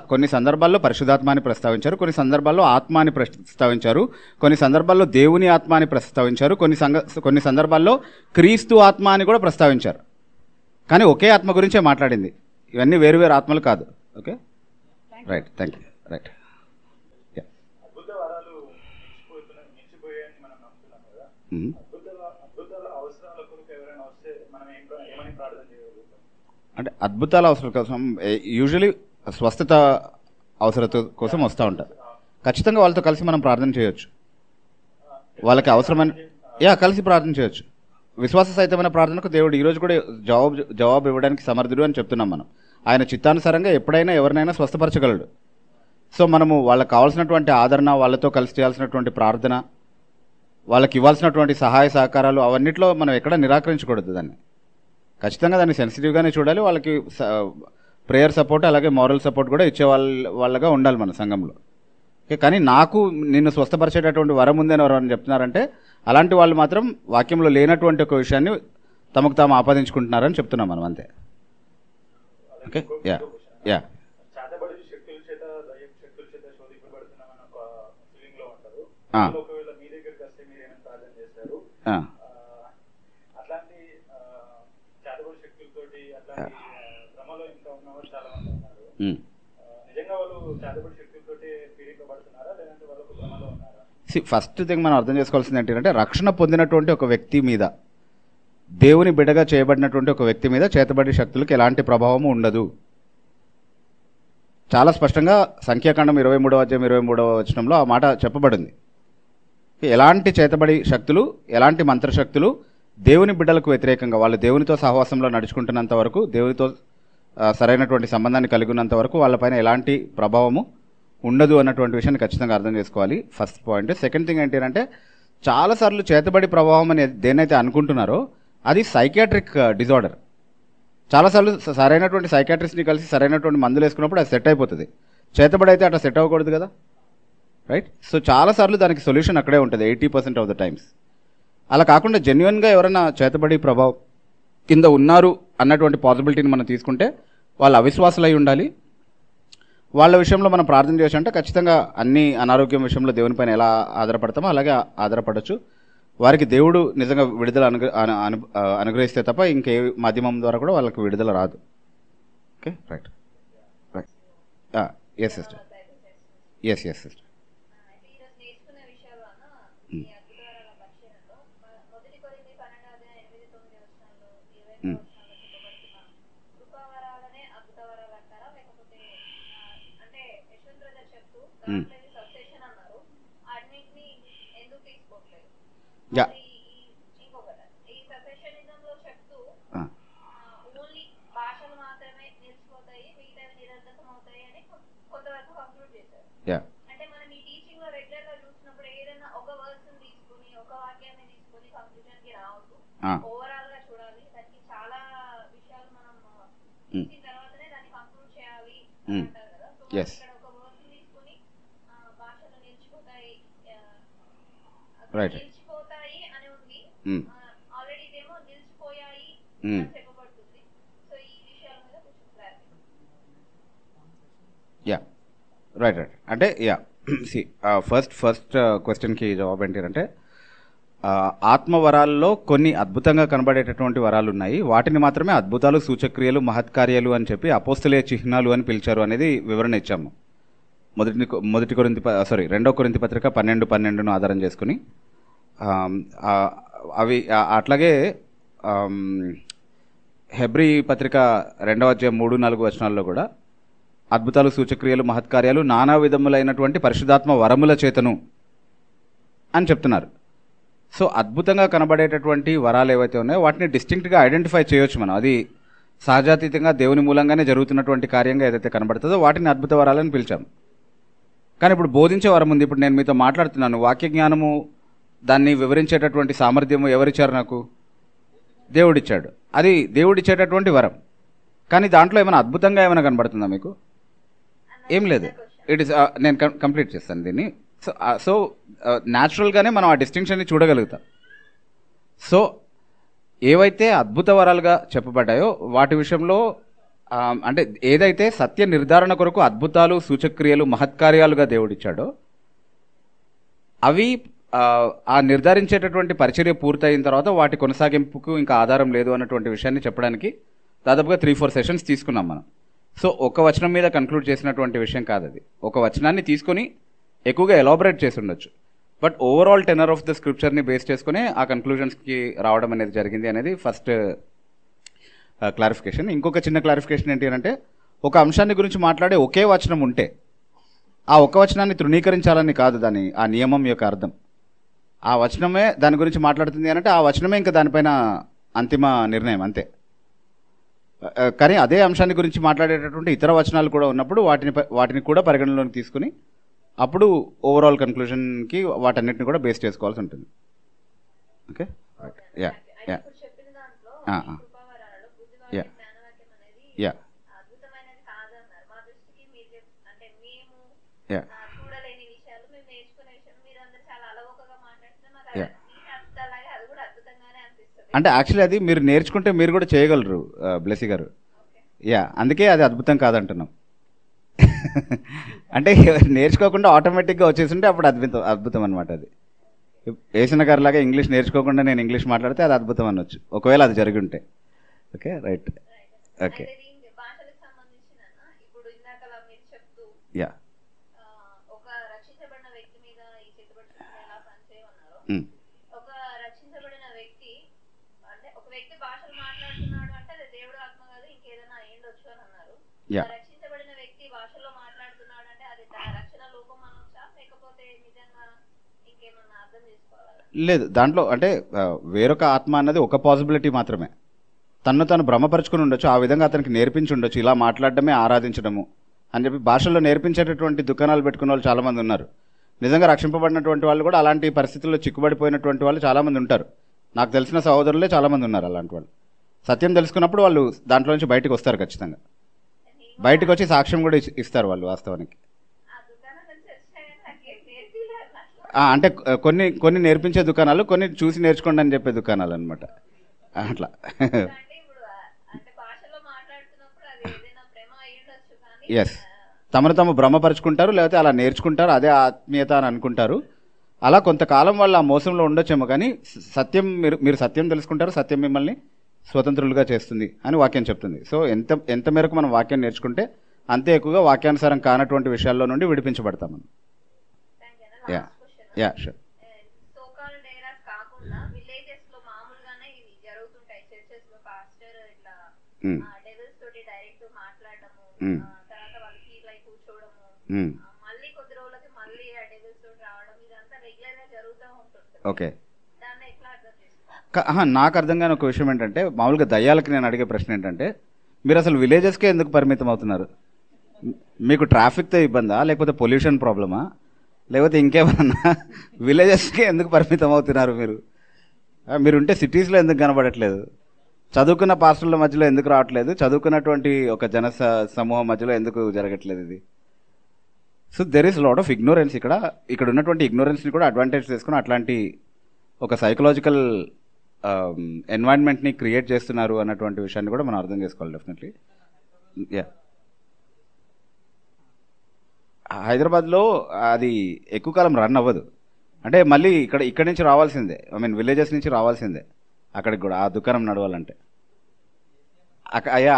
కొన్ని సందర్భాల్లో పరిశుద్ధాత్మాని ప్రస్తావించారు, కొన్ని సందర్భాల్లో ఆత్మాని ప్రస్తావించారు, కొన్ని సందర్భాల్లో దేవుని ఆత్మాని ప్రస్తావించారు, కొన్ని సందర్భాల్లో క్రీస్తు ఆత్మ అని కూడా ప్రస్తావించారు. కానీ ఒకే ఆత్మ గురించే మాట్లాడింది. ఇవన్నీ వేరు వేరు ఆత్మలు కాదు. Okay, right, thank you. Right. అంటే అద్భుతాల అవసరం కోసం యూజువలీ స్వస్థత అవసరత కోసం వస్తూ ఉంటారు. ఖచ్చితంగా వాళ్ళతో కలిసి మనం ప్రార్థన చేయొచ్చు. వాళ్ళకి అవసరమైన కలిసి ప్రార్థన చేయొచ్చు. విశ్వాస సహితమైన ప్రార్థనకు దేవుడు ఈరోజు కూడా జవాబు ఇవ్వడానికి సమర్థుడు అని చెప్తున్నాం. మనం ఆయన చిత్తానుసారంగా ఎప్పుడైనా ఎవరినైనా స్వస్థపరచగలడు. సో మనము వాళ్ళకి కావాల్సినటువంటి ఆదరణ, వాళ్ళతో కలిసి చేయాల్సినటువంటి ప్రార్థన, వాళ్ళకి ఇవ్వాల్సినటువంటి సహాయ సహకారాలు అవన్నిట్లో మనం ఎక్కడ నిరాకరించకూడదు. దాన్ని ఖచ్చితంగా దాన్ని సెన్సిటివ్గానే చూడాలి. వాళ్ళకి ప్రేయర్ సపోర్ట్ అలాగే మారల్ సపోర్ట్ కూడా ఇచ్చే వాళ్ళగా ఉండాలి మన సంఘంలో. ఓకే, కానీ నాకు నిన్ను స్వస్థపరిచేటటువంటి వరం ఉందని ఎవరైనా చెప్తున్నారంటే అలాంటి వాళ్ళు మాత్రం వాక్యంలో లేనటువంటి ఒక విషయాన్ని తమకు తాము ఆపాదించుకుంటున్నారని చెప్తున్నాం మనం, అంతే. ఓకే, యా ఫస్ట్ థింగ్ మనం అర్థం చేసుకోవాల్సింది ఏంటంటే రక్షణ పొందినటువంటి ఒక వ్యక్తి మీద దేవుని బిడ్డగా చేయబడినటువంటి ఒక వ్యక్తి మీద చేతబడి శక్తులకు ఎలాంటి ప్రభావము ఉండదు. చాలా స్పష్టంగా సంఖ్యాకాండం 23వ అధ్యాయం 23వ వచనంలో ఆ మాట చెప్పబడింది. ఎలాంటి చేతబడి శక్తులు, ఎలాంటి మంత్రశక్తులు దేవుని బిడ్డలకు వ్యతిరేకంగా, వాళ్ళు దేవునితో సహవాసంలో నడుచుకుంటున్నంత వరకు, దేవునితో సరైనటువంటి సంబంధాన్ని కలిగి ఉన్నంత వరకు వాళ్ళపైన ఎలాంటి ప్రభావము ఉండదు అన్నటువంటి విషయాన్ని ఖచ్చితంగా అర్థం చేసుకోవాలి. First point. సెకండ్ థింగ్ ఏంటంటే, చాలాసార్లు చేతబడి ప్రభావం అని దేన్నైతే అనుకుంటున్నారో అది సైకియాట్రిక్ డిజార్డర్. చాలాసార్లు సరైనటువంటి సైకియాట్రిస్ట్ని కలిసి సరైనటువంటి మందులు వేసుకున్నప్పుడు అది సెట్ అయిపోతుంది. చేతబడి అయితే అట్లా సెట్ అవ్వకూడదు కదా, రైట్? సో చాలాసార్లు దానికి సొల్యూషన్ అక్కడే ఉంటుంది 80% ఆఫ్ ద టైమ్స్. అలా కాకుండా జెన్యున్గా ఎవరైనా చేతబడి ప్రభావం కింద ఉన్నారు అన్నటువంటి పాసిబిలిటీని మనం తీసుకుంటే వాళ్ళు అవిశ్వాసులై ఉండాలి. వాళ్ళ విషయంలో మనం ప్రార్థన చేసి అంటే ఖచ్చితంగా అన్ని అనారోగ్యం విషయంలో దేవునిపైన ఎలా ఆధారపడతామో అలాగే ఆధారపడవచ్చు. వారికి దేవుడు నిజంగా విడుదల అనుగ్రహిస్తే తప్ప ఇంకే మాధ్యమం ద్వారా కూడా వాళ్ళకి విడుదల రాదు. Okay, right right. Yes sister, yes sister. Ya, ya, అంటే మనం ఈ టీచింగ్ లో రెగ్యులర్ గా చూసినప్పుడు ఏదైనా ఒక వర్స్ తీసుకుని ఒక వాక్యాన్ని తీసుకుని కంక్లూజన్ కి రావద్దు. ఓవరాల్ గా చూడాలి. దానికి చాలా విషయాలు మనం చూసిన తర్వాతనే దాన్ని కంక్లూడ్ చేయాలి అంటారు కదా. సో ఇక్కడ ఒక వర్స్ తీసుకుని భాషలు నిలిచిపోతాయి నిలిచిపోతాయి అని ఉంది. ఆల్రెడీ ఇదేమో నిలిచిపోయాయి అని చెప్పబడుతుంది. సో ఈ విషయాల మీద కొంచెం క్లారిటీ. Yeah, right right. అంటే యా, ఫస్ట్ క్వశ్చన్కి జవాబు ఏంటంటే, ఆత్మవరాల్లో కొన్ని అద్భుతంగా కనబడేటటువంటి వరాలు ఉన్నాయి. వాటిని మాత్రమే అద్భుతాలు, సూచక్రియలు, మహత్కార్యాలు అని చెప్పి అపోస్తలీయ చిహ్నాలు అని పిలిచారు అనేది వివరణ ఇచ్చాము. 2 కొరింథీ పత్రిక 12:12ను ఆధారం చేసుకుని. అవి అట్లాగే హెబ్రీ పత్రిక 2వ అధ్యాయం 3-4 వచనాల్లో కూడా అద్భుతాలు, సూచక్రియలు, మహత్కార్యాలు నానా విధములైనటువంటి పరిశుద్ధాత్మ వరముల చేతను అని చెప్తున్నారు. సో అద్భుతంగా కనబడేటటువంటి వరాలు ఏవైతే ఉన్నాయో వాటిని డిస్టింక్ట్గా ఐడెంటిఫై చేయొచ్చు మనం. అది సహజాతీతంగా దేవుని మూలంగానే జరుగుతున్నటువంటి కార్యంగా ఏదైతే కనబడుతుందో వాటిని అద్భుత వరాలని పిలిచాం. కానీ ఇప్పుడు బోధించే వరం ఉంది. ఇప్పుడు నేను మీతో మాట్లాడుతున్నాను, వాక్య జ్ఞానము, దాన్ని వివరించేటటువంటి సామర్థ్యము ఎవరిచ్చారు? నాకు దేవుడిచ్చాడు. అది దేవుడిచ్చేటటువంటి వరం. కానీ దాంట్లో ఏమైనా అద్భుతంగా ఏమైనా కనబడుతుందా మీకు? ఏం లేదు. ఇట్ ఈస్ నేను కంప్లీట్ చేస్తాను దీన్ని. సో న్యాచురల్గానే మనం ఆ డిస్టింక్షన్ని చూడగలుగుతాం. సో ఏవైతే అద్భుత వరాలుగా చెప్పబడ్డాయో వాటి విషయంలో అంటే ఏదైతే సత్య నిర్ధారణ కొరకు అద్భుతాలు, సూచక్రియలు, మహత్కార్యాలుగా దేవుడిచ్చాడో అవి ఆ నిర్ధారించేటటువంటి పరిచర్య పూర్తయిన తర్వాత వాటి కొనసాగింపుకు ఇంకా ఆధారం లేదు అన్నటువంటి విషయాన్ని చెప్పడానికి దాదాపుగా 3-4 సెషన్స్ తీసుకున్నాం మనం. సో ఒక వచనం మీద కన్క్లూడ్ చేసినటువంటి విషయం కాదు అది. ఒక వచనాన్ని తీసుకొని ఎక్కువగా ఎలాబరేట్ చేసి ఉండొచ్చు, but overall tenor of the స్క్రిప్చర్ని బేస్ చేసుకుని ఆ కన్క్లూజన్స్కి రావడం అనేది జరిగింది అనేది ఫస్ట్ క్లారిఫికేషన్. ఇంకొక చిన్న క్లారిఫికేషన్ ఏంటి అంటే, ఒక అంశాన్ని గురించి మాట్లాడే ఒకే వచనం ఉంటే ఆ ఒక వచనాన్ని తృణీకరించాలని కాదు దాని ఆ నియమం యొక్క అర్థం. ఆ వచనమే దాని గురించి మాట్లాడుతుంది అంటే ఆ వచనమే ఇంకా దానిపైన అంతిమ నిర్ణయం అంతే. కానీ అదే అంశాన్ని గురించి మాట్లాడేటటువంటి ఇతర వచనాలు కూడా ఉన్నప్పుడు వాటిని కూడా పరిగణలోకి తీసుకుని అప్పుడు ఓవరాల్ కన్క్లూజన్కి వాటన్నిటిని కూడా బేస్ చేసుకోవాల్సి ఉంటుంది. Okay, yeah yeah yeah yeah ya అంటే యాక్చువల్లీ అది మీరు నేర్చుకుంటే మీరు కూడా చేయగలరు బ్లెస్సీ గారు. యా, అందుకే అది అద్భుతం కాదంటున్నాం. అంటే నేర్చుకోకుండా ఆటోమేటిక్గా వచ్చేసింటే అప్పుడు అద్భుతం అనమాట. అది ఏసిన గారి లాగా ఇంగ్లీష్ నేర్చుకోకుండా నేను ఇంగ్లీష్ మాట్లాడితే అది అద్భుతం అనొచ్చు, ఒకవేళ అది జరిగి ఉంటే. Okay, right. Okay, yeah yeah రక్షించబడిన వ్యక్తి భాషలో మాట్లాడుతున్నాడు అంటే అది రక్షణ లోపం అనొచ్చా లేకపోతే నిజంగా ఇంకేమన్నా అర్థం చేసుకోవాలా? లేదు, దాంట్లో అంటే వేరొక ఆత్మ అన్నది ఒక పాసిబిలిటీ మాత్రమే. తను భ్రమపరుచుకుని ఉండొచ్చు, ఆ విధంగా అతనికి నేర్పించి ఉండొచ్చు, ఇలా మాట్లాడడమే ఆరాధించడము అని చెప్పి భాషల్లో నేర్పించేటటువంటి దుకాణాలు పెట్టుకున్న వాళ్ళు చాలామంది ఉన్నారు. నిజంగా రక్షింపబడినటువంటి వాళ్ళు కూడా అలాంటి పరిస్థితుల్లో చిక్కుబడిపోయినటువంటి వాళ్ళు చాలామంది ఉంటారు. నాకు తెలిసిన సహోదరులే చాలామంది ఉన్నారు అలాంటి వాళ్ళు. సత్యం తెలుసుకున్నప్పుడు వాళ్ళు దాంట్లో నుంచి బయటకు వస్తారు, ఖచ్చితంగా బయటకు వచ్చి సాక్ష్యం కూడా ఇస్తారు వాళ్ళు వాస్తవానికి. అంటే కొన్ని నేర్పించే దుకాణాలు, కొన్ని చూసి నేర్చుకోండి అని చెప్పే దుకాణాలు అనమాట అట్లా. ఎస్, తమను భ్రమపరుచుకుంటారు, లేకపోతే అలా నేర్చుకుంటారు, అదే ఆత్మీయత అని అనుకుంటారు. అలా కొంతకాలం వాళ్ళు ఆ మోసంలో ఉండొచ్చేమో, కానీ సత్యం మీరు సత్యం తెలుసుకుంటారు, సత్యం మిమ్మల్ని స్వతంత్రులుగా చేస్తుంది అని వాక్యం చెప్తుంది. సో ఎంత మేరకు మనం వాక్యం నేర్చుకుంటే అంతే ఎక్కువగా వాక్యానుసారం కానటువంటి విషయాల్లో నుండి విడిపించబడతాం మనం. Yeah yeah sure. ఓకే, నాకు అర్థం కాని ఒక విషయం ఏంటంటే, మామూలుగా దయ్యాలకి నేను అడిగే ప్రశ్న ఏంటంటే, మీరు అసలు విలేజెస్కే ఎందుకు పరిమితం అవుతున్నారు? మీకు ట్రాఫిక్తో ఇబ్బందా, లేకపోతే పొల్యూషన్ ప్రాబ్లమా, లేకపోతే ఇంకేమన్నా? విలేజెస్కే ఎందుకు పరిమితం అవుతున్నారు మీరు ఉంటే సిటీస్లో ఎందుకు కనబడట్లేదు? చదువుకున్న పాస్టర్ల మధ్యలో ఎందుకు రావట్లేదు? చదువుకున్నటువంటి ఒక సమూహం మధ్యలో ఎందుకు జరగట్లేదు ఇది? So there is lot of ignorance. ఇక్కడ ఉన్నటువంటి ఇగ్నోరెన్స్ని కూడా అడ్వాంటేజ్ చేసుకుని అట్లాంటి ఒక సైకలాజికల్ ఎన్వైరన్మెంట్ని క్రియేట్ చేస్తున్నారు అన్నటువంటి విషయాన్ని కూడా మనం అర్థం చేసుకోవాలి డెఫినెట్లీ. యా, హైదరాబాద్లో అది ఎక్కువ కాలం రన్ అవ్వదు. అంటే మళ్ళీ ఇక్కడి నుంచి రావాల్సిందే, విలేజెస్ నుంచి రావాల్సిందే అక్కడికి కూడా ఆ దుకాణం నడవాలంటే.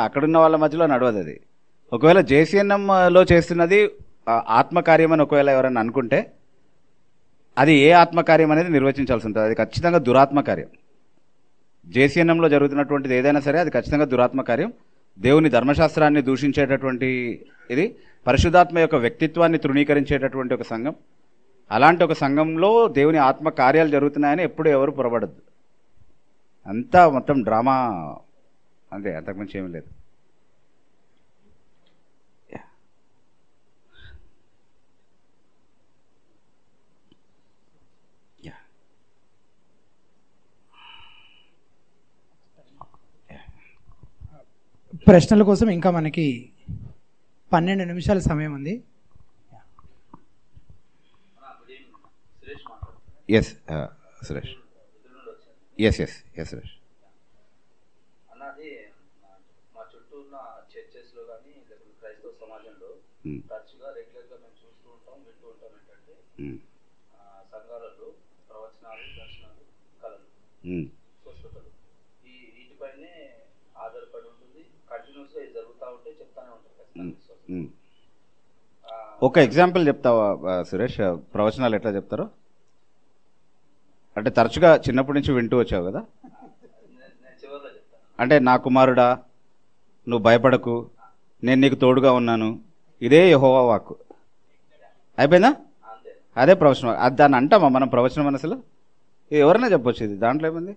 అక్కడున్న వాళ్ళ మధ్యలో నడవదు అది. ఒకవేళ జేసీఎన్ఎంలో చేస్తున్నది ఆత్మకార్యం అని ఒకవేళ ఎవరైనా అనుకుంటే, అది ఏ ఆత్మకార్యం అనేది నిర్వచించాల్సి ఉంటుంది. అది ఖచ్చితంగా దురాత్మకార్యం. జేసీఎన్ఎంలో జరుగుతున్నటువంటిది ఏదైనా సరే అది ఖచ్చితంగా దురాత్మకార్యం. దేవుని ధర్మశాస్త్రాన్ని దూషించేటటువంటి ఇది, పరిశుద్ధాత్మ యొక్క వ్యక్తిత్వాన్ని తృణీకరించేటటువంటి ఒక సంఘం. అలాంటి ఒక సంఘంలో దేవుని ఆత్మ కార్యాలు జరుగుతున్నాయని ఎప్పుడు ఎవరు పొరబడద్దు. అంతా మొత్తం డ్రామా అంతే, అంతకుమించి ఏమీ లేదు. ప్రశ్నల కోసం ఇంకా మనకి 12 నిమిషాల సమయం ఉంది. ఎస్ సురేష్. ఎస్ సురేష్. అన్నది మా చుట్టూ ఉన్న చర్చెస్లో కానీ లేకపోతే క్రైస్తవ సమాజంలో తరచుగా రెగ్యులర్గా మేము చూస్తూ ఉంటాం, వింటూ ఉంటాం ఏంటంటే సంఘాలలో ప్రవచనాలు, దర్శనాలు, కళలు, స్వస్థతలు వీటిపైనే ఆధారపడి ఉంటుంది. కంటిన్యూస్గా ఇది జరుగుతూ ఉంటే చెప్తానే ఉంటారు. ఒక ఎగ్జాంపుల్ చెప్తావా సురేష్, ప్రవచనాలు ఎట్లా చెప్తారో? అంటే తరచుగా చిన్నప్పటి నుంచి వింటూ వచ్చావు కదా. అంటే నా కుమారుడా నువ్వు భయపడకు, నేను నీకు తోడుగా ఉన్నాను, ఇదే యెహోవా వాక్కు. అయిపోయిందా? అదే ప్రవచనం. అది దాన్ని అంటామా మనం ప్రవచనం అసలు? ఎవరైనా చెప్పొచ్చు, ఇది దాంట్లో ఏముంది?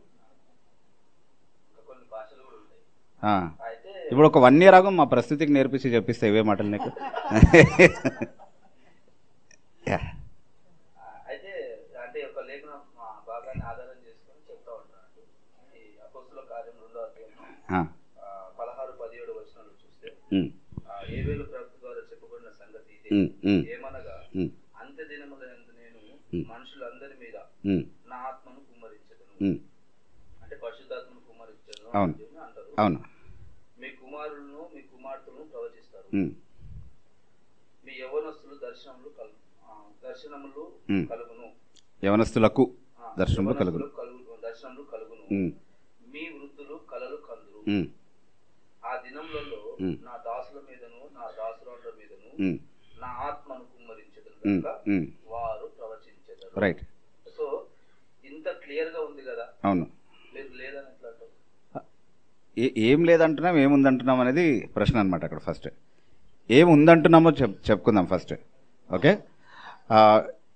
ఇప్పుడు ఒక 1 year ఆగం మా ప్రస్తుతికి నేర్పించి చెప్పిస్తే ఇవే మాటలు నీకు. ఏబేలు ప్రవక్త ద్వారా చెప్పబడిన సంగతి ఏమనగా, అంత్య దినములందు నేను మనుషులందరి మీద నా ఆత్మను కుమ్మరించదను, అంటే పరిశుద్ధాత్మను కుమ్మరించదను అంటారు. అవును. మీ కుమారులను మీ కుమార్తెలను ప్రవచిస్తారు, మీ యవనస్తులు దర్శనములు కలుగును, యవనస్తులకు దర్శనములు కలుగును, మీ వృద్ధులు కలలు కందురు. ఆ దినములలో నా దాసుల మీదను నా దాసురాళ్ళ మీదను నా ఆత్మను కుమ్మరించదను కనుక వారు ప్రవచించెదరు. రైట్. సో ఇంత క్లియర్ గా ఉంది కదా. అవును. లేదు లేదని ఎట్లా అంటారు? ఏం లేదంటున్నాం, ఏముందంటున్నాం అనేది ప్రశ్న అనమాట అక్కడ. ఫస్ట్ ఏముందంటున్నామో చెప్పుకుందాం ఫస్ట్. ఓకే,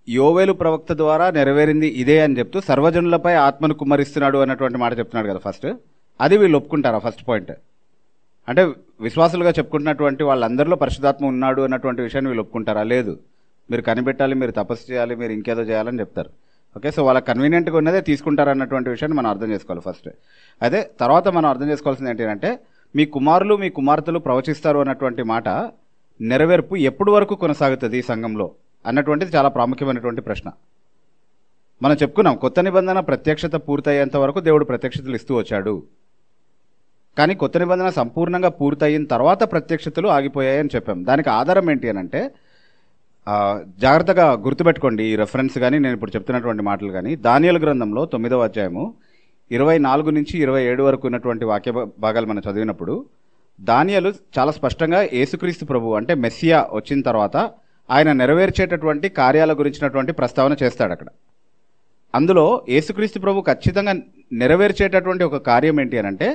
యోవేలు ప్రవక్త ద్వారా నెరవేరింది ఇదే అని చెప్తూ సర్వజనులపై ఆత్మను కుమ్మరిస్తున్నాడు అన్నటువంటి మాట చెప్తున్నాడు కదా ఫస్ట్. అది వీళ్ళు ఒప్పుకుంటారా? First point. అంటే విశ్వాసులుగా చెప్పుకుంటున్నటువంటి వాళ్ళందరిలో పరిశుద్ధాత్మ ఉన్నాడు అన్నటువంటి విషయాన్ని వీళ్ళు ఒప్పుకుంటారా? లేదు, మీరు కనిపెట్టాలి, మీరు తపస్సు చేయాలి, మీరు ఇంకేదో చేయాలని చెప్తారు. ఓకే, సో వాళ్ళకి కన్వీనియంట్గా ఉన్నదే తీసుకుంటారు అన్నటువంటి విషయాన్ని మనం అర్థం చేసుకోవాలి ఫస్ట్. అదే తర్వాత మనం అర్థం చేసుకోవాల్సింది ఏంటంటే, మీ కుమారులు మీ కుమార్తెలు ప్రవచిస్తారు అన్నటువంటి మాట నెరవేర్పు ఎప్పుడు వరకు కొనసాగుతుంది ఈ సంఘంలో అన్నటువంటిది చాలా ప్రాముఖ్యమైనటువంటి ప్రశ్న. మనం చెప్పుకున్నాం, కొత్త నిబంధన ప్రత్యక్షత పూర్తయ్యేంత వరకు దేవుడు ప్రత్యక్షతలు ఇస్తూ వచ్చాడు. కానీ కొత్త నిబంధన సంపూర్ణంగా పూర్తయిన తర్వాత ప్రత్యక్షతలు ఆగిపోయాయని చెప్పాం. దానికి ఆధారం ఏంటి అని అంటే, జాగ్రత్తగా గుర్తుపెట్టుకోండి ఈ రెఫరెన్స్ కానీ నేను ఇప్పుడు చెప్తున్నటువంటి మాటలు కానీ. దానియేలు గ్రంథంలో 9వ అధ్యాయము 24 నుంచి 27 వరకు ఉన్నటువంటి వాక్య భాగాలు మనం చదివినప్పుడు దానియేలు చాలా స్పష్టంగా యేసుక్రీస్తు ప్రభు అంటే మెస్సియా వచ్చిన తర్వాత ఆయన నెరవేర్చేటటువంటి కార్యాల గురించినటువంటి ప్రస్తావన చేస్తాడు అక్కడ. అందులో యేసుక్రీస్తు ప్రభు ఖచ్చితంగా నెరవేర్చేటటువంటి ఒక కార్యం ఏంటి అని అంటే,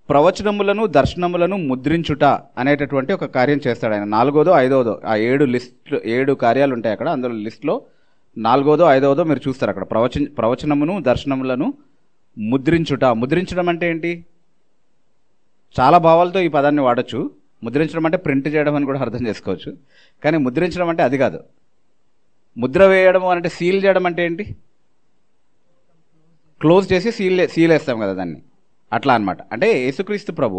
ప్రవచనములను దర్శనములను ముద్రించుట అనేటటువంటి ఒక కార్యం చేస్తాడు ఆయన. 4వదో 5వదో ఆ 7 కార్యాలు ఉంటాయి అక్కడ. అందులో లిస్ట్లో 4వదో 5వదో మీరు చూస్తారు అక్కడ. ప్రవచనమును దర్శనములను ముద్రించుట. ముద్రించడం అంటే ఏంటి? చాలా భావాలతో ఈ పదాన్ని వాడచ్చు. ముద్రించడం అంటే ప్రింట్ చేయడం అని కూడా అర్థం చేసుకోవచ్చు. కానీ ముద్రించడం అంటే అది కాదు. ముద్ర వేయడం అంటే సీల్ చేయడం అంటే ఏంటి? క్లోజ్ చేసి సీల్ వేస్తాం కదా దాన్ని, అట్లా అనమాట. అంటే యేసుక్రీస్తు ప్రభు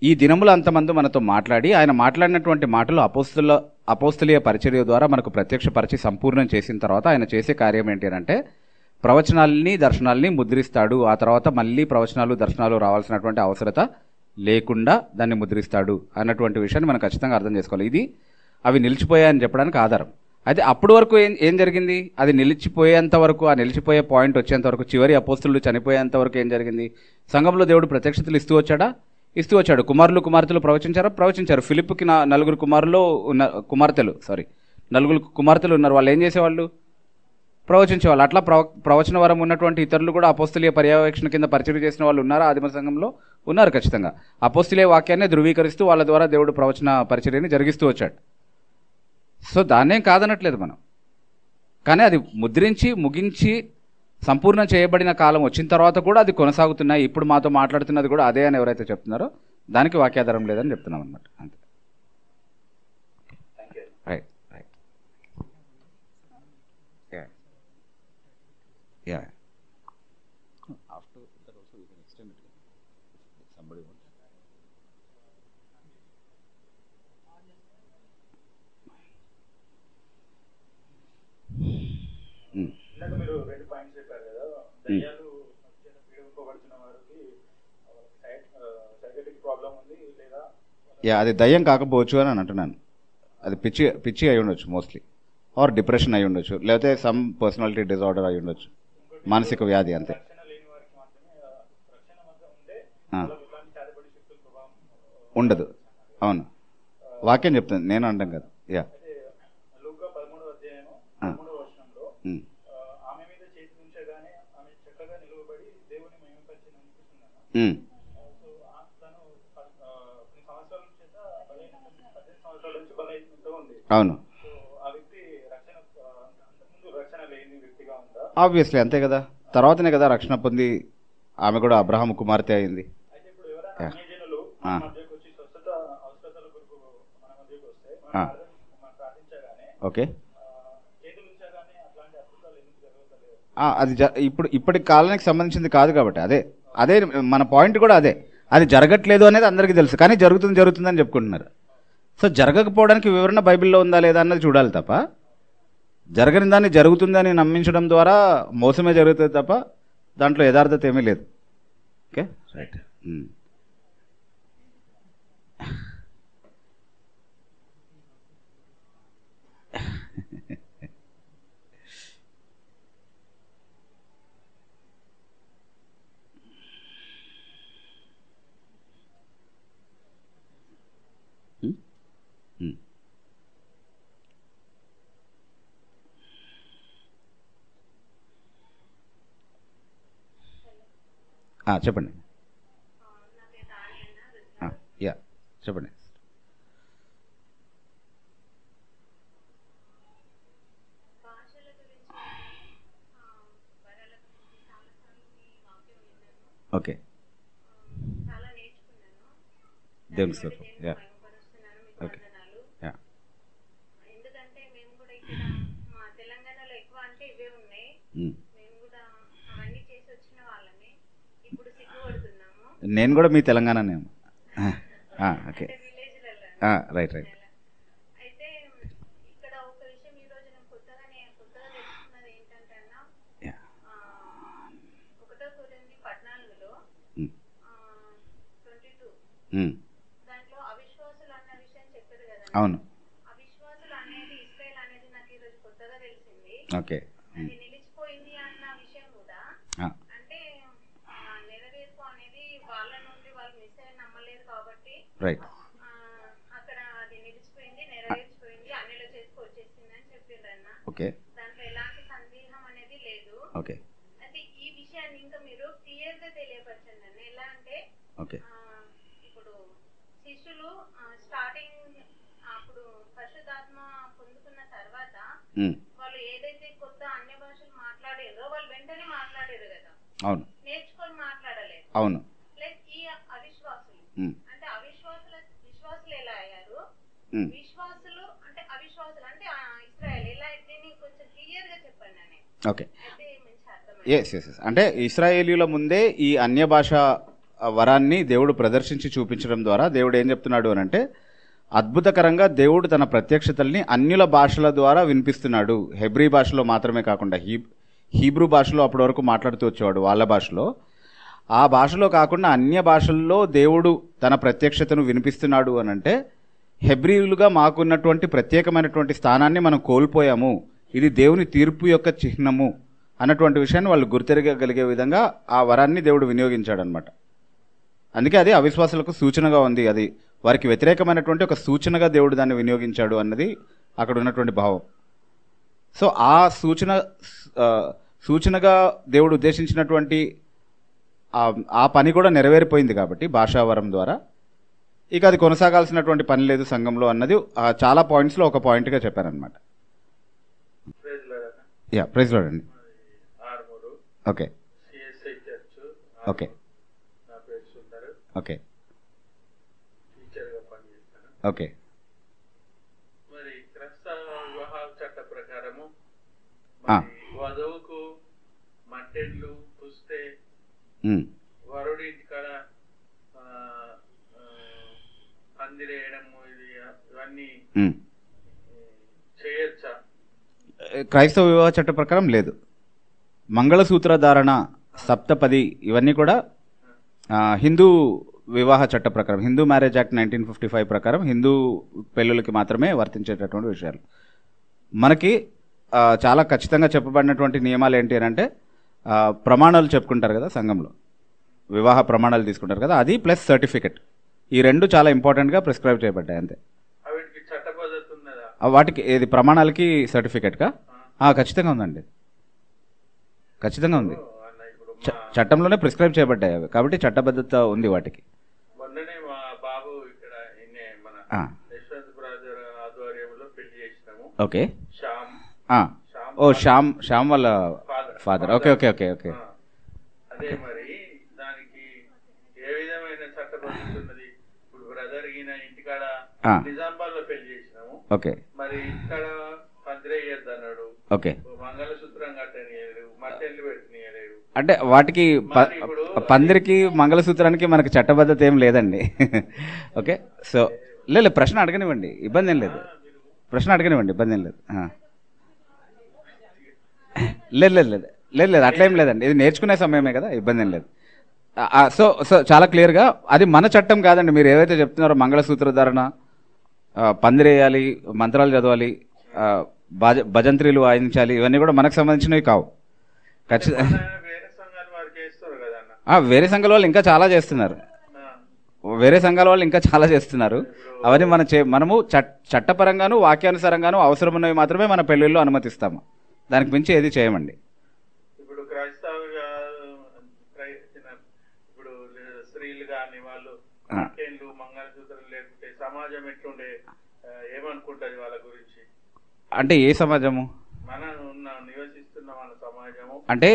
ఈ దినములు అంతమంది మనతో మాట్లాడి ఆయన మాట్లాడినటువంటి మాటలు అపోస్తలీయ పరిచర్య ద్వారా మనకు ప్రత్యక్షపరిచి సంపూర్ణం చేసిన తర్వాత ఆయన చేసే కార్యం ఏంటి అంటే, ప్రవచనాలని దర్శనాలని ముద్రిస్తాడు. ఆ తర్వాత మళ్ళీ ప్రవచనాలు దర్శనాలు రావాల్సినటువంటి అవసరత లేకుండా దాన్ని ముద్రిస్తాడు అన్నటువంటి విషయాన్ని మనం ఖచ్చితంగా అర్థం చేసుకోవాలి. ఇది అవి నిలిచిపోయాయని చెప్పడానికి ఆధారం. అయితే అప్పటి వరకు ఏం జరిగింది? అది నిలిచిపోయేంత వరకు, ఆ నిలిచిపోయే పాయింట్ వచ్చేంత వరకు, చివరి అపోస్తులు చనిపోయేంత వరకు ఏం జరిగింది? సంఘంలో దేవుడు ప్రత్యక్షతలు ఇస్తూ వచ్చాడా? ఇస్తూ వచ్చాడు. కుమారులు కుమార్తెలు ప్రవచించారు. ఫిలిప్పుకి 4 కుమార్తెలు ఉన్నారు. వాళ్ళు ఏం చేసేవాళ్ళు? ప్రవచించేవాళ్ళు. అట్లా ప్రవచన వరం ఉన్నటువంటి ఇతరులు కూడా అపోస్తలీయ పర్యవేక్షణ కింద పరిచయం చేసిన వాళ్ళు ఉన్నారా? ఆదిమ సంఘంలో ఉన్నారు ఖచ్చితంగా. అపోస్తలీయ వాక్యాన్ని ధృవీకరిస్తూ వాళ్ళ ద్వారా దేవుడు ప్రవచన పరిచర్యని జరిగిస్తూ వచ్చాడు. సో దాన్నేం కాదనట్లేదు మనం. కానీ అది ముద్రించి ముగించి సంపూర్ణం చేయబడిన కాలం వచ్చిన తర్వాత కూడా అది కొనసాగుతున్నాయి. ఇప్పుడు మాతో మాట్లాడుతున్నది కూడా అదే అని ఎవరైతే చెప్తున్నారో దానికి వాక్యాధారం లేదని చెప్తున్నాం అనమాట. అంతే. రైట్ రైట్ యా ఇందాక మీరు 2 పాయింట్స్ చెప్పారు కదా, దయ్యాలు పీడింపబడుతున్న వారికి సైకాట్రిక్ ప్రాబ్లం ఉంది లేదా అది దయ్యం కాకపోవచ్చు అని అంటున్నాను. అది పిచ్చి అయి ఉండొచ్చు మోస్ట్లీ, ఆర్ డిప్రెషన్ అయి ఉండొచ్చు, లేకపోతే సమ్ పర్సనాలిటీ డిజార్డర్ అయి ఉండొచ్చు, మానసిక వ్యాధి. అంతే. ఉండదు. అవును, వాక్యం చెప్తుంది, నేను అంటాం కదా. యా అవును, ఆబ్వియస్లీ అంతే కదా. తర్వాతనే కదా రక్షణ పొంది ఆమె కూడా అబ్రహాము కుమార్తె అయింది. ఓకే, అది ఇప్పటి కాలానికి సంబంధించింది కాదు కాబట్టి అదే మన పాయింట్ కూడా అదే. అది జరగట్లేదు అనేది అందరికీ తెలుసు, కానీ జరుగుతుందని చెప్పుకుంటున్నారు. సో జరగకపోవడానికి వివరణ బైబిల్లో ఉందా లేదా అన్నది చూడాలి తప్ప, జరగని దాన్ని జరుగుతుందని నమ్మించడం ద్వారా మోసమే జరుగుతుంది తప్ప దాంట్లో యథార్థత ఏమీ లేదు. Okay right. చెప్పండి. యా చెప్పండి. ఓకే, చాలా నేర్చుకున్నాను. దేవుని స్తోత్రం. యా, మహిమపరుస్తున్నాను. మీకు ఓకే, వందనాలు. యా, ఎందుకంటే మేము కూడా ఇక్కడ మా తెలంగాణలో ఎక్కువ అంటే ఇవే ఉన్నాయి. మేము కూడా అవన్నీ చేసి వచ్చిన వాళ్ళమే. ఇప్పుడు సిగ్గుపడుతున్నాము. నేను కూడా మీ తెలంగాణనేమో. ఓకే, అంటే విలేజ్లలో. Right right. అయితే ఇక్కడ ఒక విషయం ఈ రోజు నేను కొత్తగా తెలుసుకున్నది ఏంటంటే అన్న, యా, 1 కొరింథీ 14లో 22 దాంట్లో అవిశ్వాసులు అన్న విషయం చెప్పారు కదా. అవును, అవిశ్వాసులు అనేది ఇశ్రాయేల్ అనేది నాకు ఈ రోజు కొత్తగా తెలిసింది. ఓకే, అది నిలిచిపోయింది అన్న విషయం కూడా అంటే నెరవేర్పు అనేది వాళ్ళ నుండి వాళ్ళు మెస్సీని నమ్మలేదు కాబట్టి రైట్, అక్కడ అది నిలిచిపోయింది, నెరవేర్చిపోయింది, అన్నిలో చేసుకు వచ్చేసింది అని చెప్పిండ్రన్న. ఓకే, దాంట్లో ఎలాంటి సందేహం అనేది లేదు. ఓకే, అయితే ఈ విషయాన్ని ఇంకా మీరు క్లియర్ గా తెలియపరచండి అన్న. ఎలా అంటే ఓకే, ఇప్పుడు శిష్యులు స్టార్టింగ్ అప్పుడు పరిశుద్ధాత్మ పొందుకున్న తర్వాత వాళ్ళు ఏదైతే కొత్త అన్య భాషలు మాట్లాడారో వాళ్ళు వెంటనే మాట్లాడారు కదా, అవును, నేర్చుకొని మాట్లాడలేదు. అవును, ప్లస్ ఈ అవిశ్వాసులు అంటే విశ్వాసులు ఎలా అయ్యారు, విశ్వాసులు అంటే అవిశ్వాసులు అంటే ఇశ్రాయేల్ ఎలా దీన్ని కొంచెం క్లియర్ గా చెప్పండి అని. ఓకే, అయితే మంచి అర్థం. Yes yes yes. అంటే ఇశ్రాయేలీల ముందే ఈ అన్య భాష వరాన్ని దేవుడు ప్రదర్శించి చూపించడం ద్వారా దేవుడు ఏం చెప్తున్నాడు అని అంటే, అద్భుతకరంగా దేవుడు తన ప్రత్యక్షతల్ని అన్యుల భాషల ద్వారా వినిపిస్తున్నాడు. హెబ్రీ భాషలో మాత్రమే కాకుండా హీబ్రూ భాషలో అప్పటి వరకు మాట్లాడుతూ వచ్చేవాడు, వాళ్ళ భాషలో. ఆ భాషలో కాకుండా అన్య భాషల్లో దేవుడు తన ప్రత్యక్షతను వినిపిస్తున్నాడు అని అంటే, హెబ్రీలుగా మాకున్నటువంటి ప్రత్యేకమైనటువంటి స్థానాన్ని మనం కోల్పోయాము, ఇది దేవుని తీర్పు యొక్క చిహ్నము అన్నటువంటి విషయాన్ని వాళ్ళు గుర్తెరగగలిగే విధంగా ఆ వరాన్ని దేవుడు వినియోగించాడు అనమాట. అందుకే అది అవిశ్వాసులకు సూచనగా ఉంది, అది వారికి వ్యతిరేకమైనటువంటి ఒక సూచనగా దేవుడు దాన్ని వినియోగించాడు అన్నది అక్కడ ఉన్నటువంటి భావం. సో ఆ సూచనగా దేవుడు ఉద్దేశించినటువంటి ఆ పని కూడా నెరవేరిపోయింది కాబట్టి భాషావరం ద్వారా ఇక అది కొనసాగాల్సినటువంటి పని లేదు సంఘంలో అన్నది చాలా పాయింట్స్లో ఒక పాయింట్గా చెప్పారనమాట. యా, ప్రైజ్ లార్డ్ అండి. Okay, okay, okay, okay. మరి క్రైస్తవ వివాహ చట్ట ప్రకారము వధువుకు మట్టెడ్లు పుస్తే వరుడి ఇంటికాడ పందిరేయడము ఇవన్నీ చేయొచ్చా? క్రైస్తవ వివాహ చట్ట ప్రకారం లేదు. మంగళసూత్ర ధారణ, సప్తపది ఇవన్నీ కూడా హిందూ వివాహ చట్ట ప్రకారం, హిందూ మ్యారేజ్ యాక్ట్ 1955 ప్రకారం హిందూ పెళ్ళిళ్ళకి మాత్రమే వర్తించేటటువంటి విషయాలు. మనకి చాలా ఖచ్చితంగా చెప్పబడినటువంటి నియమాలు ఏంటి అని అంటే, ప్రమాణాలు చెప్పుకుంటారు కదా సంఘంలో, వివాహ ప్రమాణాలు తీసుకుంటారు కదా, అది ప్లస్ సర్టిఫికెట్, ఈ రెండు చాలా ఇంపార్టెంట్గా ప్రిస్క్రైబ్ చేయబడ్డాయి అంతే. వాటికి ఏది ప్రమాణాలకి సర్టిఫికెట్గా ఖచ్చితంగా ఉందండి, ఖచ్చితంగా ఉంది, చట్టంలోనే ప్రిస్క్రైబ్ చేయబడ్డాయి అవి, కాబట్టి చట్టబద్ధత ఉంది వాటికి. ఓకే, ఓ శ్యామ్ వాళ్ళ father. Okay okay okay okay. అదే మరి దానికి ఏ విధమైన చట్టబద్ధత ఉన్నది? ఇప్పుడు బ్రదర్ ఈయన ఇంటికాడ నిజామాబాద్లో పెళ్లి చేసినాము, ఓకే, మరి ఇక్కడ పందిరేయద్దు అన్నాడు, ఓకే, మంగళసూత్రం కట్టనియలేదు, మట్టెళ్ళు పెట్టనియలేదు. అంటే వాటికి పందిరికి మంగళసూత్రానికి మనకి చట్టబద్ధత ఏం లేదండి. ఓకే, సో లేదు, ప్రశ్న అడగనివ్వండి, ఇబ్బంది ఏం లేదు, ప్రశ్న అడగనివ్వండి, ఇబ్బంది ఏం లేదు. లేదు లేదు లేదు లేదు లేదు అట్లా ఏం లేదండి, ఇది నేర్చుకునే సమయమే కదా, ఇబ్బంది ఏం లేదు. సో సో చాలా క్లియర్గా అది మన చట్టం కాదండి. మీరు ఏవైతే చెప్తున్నారో మంగళసూత్ర ధారణ, పందిరేయాలి, మంత్రాలు చదవాలి, భజంత్రీలు వాయించాలి, ఇవన్నీ కూడా మనకు సంబంధించినవి కావు. ఖచ్చితంగా వేరే సంఘాల వాళ్ళు ఇంకా చాలా చేస్తున్నారు, వేరే సంఘాల వాళ్ళు ఇంకా చాలా చేస్తున్నారు. అవన్నీ మనము చట్టపరంగాను వాక్యానుసారంగాను అవసరమున్నవి మాత్రమే మన పెళ్లిళ్ళు అనుమతిస్తాము, దానికి మించి ఏది చేయమండి. ఇప్పుడు క్రైస్తవుగా ఇప్పుడు స్త్రీలు కానీ వాళ్ళు మంగళసూత్రాలు లేకుంటే సమాజం ఎట్లుండే, ఏమనుకుంటది వాళ్ళ గురించి? అంటే ఏ సమాజము? మనం నివసిస్తున్న చేస్తున్న మన సమాజము అంటే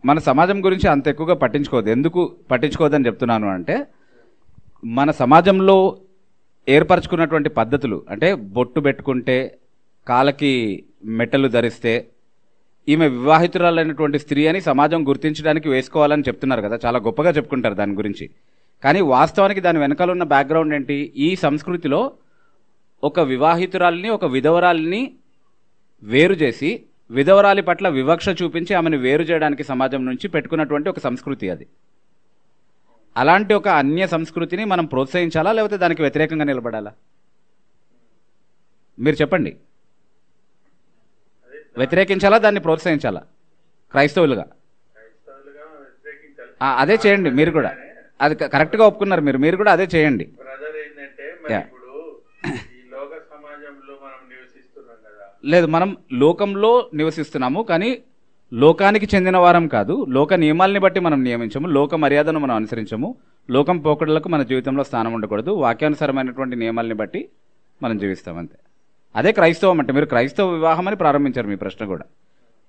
మన సమాజం గురించి అంత ఎక్కువగా పట్టించుకోవద్దు. ఎందుకు పట్టించుకోవద్దని చెప్తున్నాను అంటే, మన సమాజంలో ఏర్పరచుకున్నటువంటి పద్ధతులు అంటే బొట్టు పెట్టుకుంటే, కాళ్ళకి మెట్టలు ధరిస్తే ఈమె వివాహితురాలైనటువంటి స్త్రీ అని సమాజం గుర్తించడానికి వేసుకోవాలని చెప్తున్నారు కదా, చాలా గొప్పగా చెప్పుకుంటారు దాని గురించి. కానీ వాస్తవానికి దాని వెనకాల ఉన్న బ్యాక్గ్రౌండ్ ఏంటి? ఈ సంస్కృతిలో ఒక వివాహితురాలిని ఒక విధవరాలిని వేరు చేసి విధవరాలి పట్ల వివక్ష చూపించి ఆమెను వేరు చేయడానికి సమాజం నుంచి పెట్టుకున్నటువంటి ఒక సంస్కృతి అది. అలాంటి ఒక అన్య సంస్కృతిని మనం ప్రోత్సహించాలా లేకపోతే దానికి వ్యతిరేకంగా నిలబడాలా? మీరు చెప్పండి. వ్యతిరేకించాలా దాన్ని ప్రోత్సహించాలా క్రైస్తవులుగా? అదే చేయండి మీరు కూడా. అది కరెక్ట్గా ఒప్పుకున్నారు మీరు కూడా అదే చేయండి. బ్రదర్ ఏంటంటే మరి ఇప్పుడు ఈ లోక సమాజంలో మనం నివసిస్తున్నాం కదా. లేదు, మనం లోకంలో నివసిస్తున్నాము కానీ లోకానికి చెందిన వారం కాదు. లోక నియమాల్ని బట్టి మనం నియమించము, లోక మర్యాదను మనం అనుసరించము, లోకం పోకడలకు మన జీవితంలో స్థానం ఉండకూడదు. వాక్యానుసారమైనటువంటి నియమాల్ని బట్టి మనం జీవిస్తాం అంతే. అదే క్రైస్తవం అంటే. మీరు క్రైస్తవ వివాహం అని ప్రారంభించారు మీ ప్రశ్న కూడా.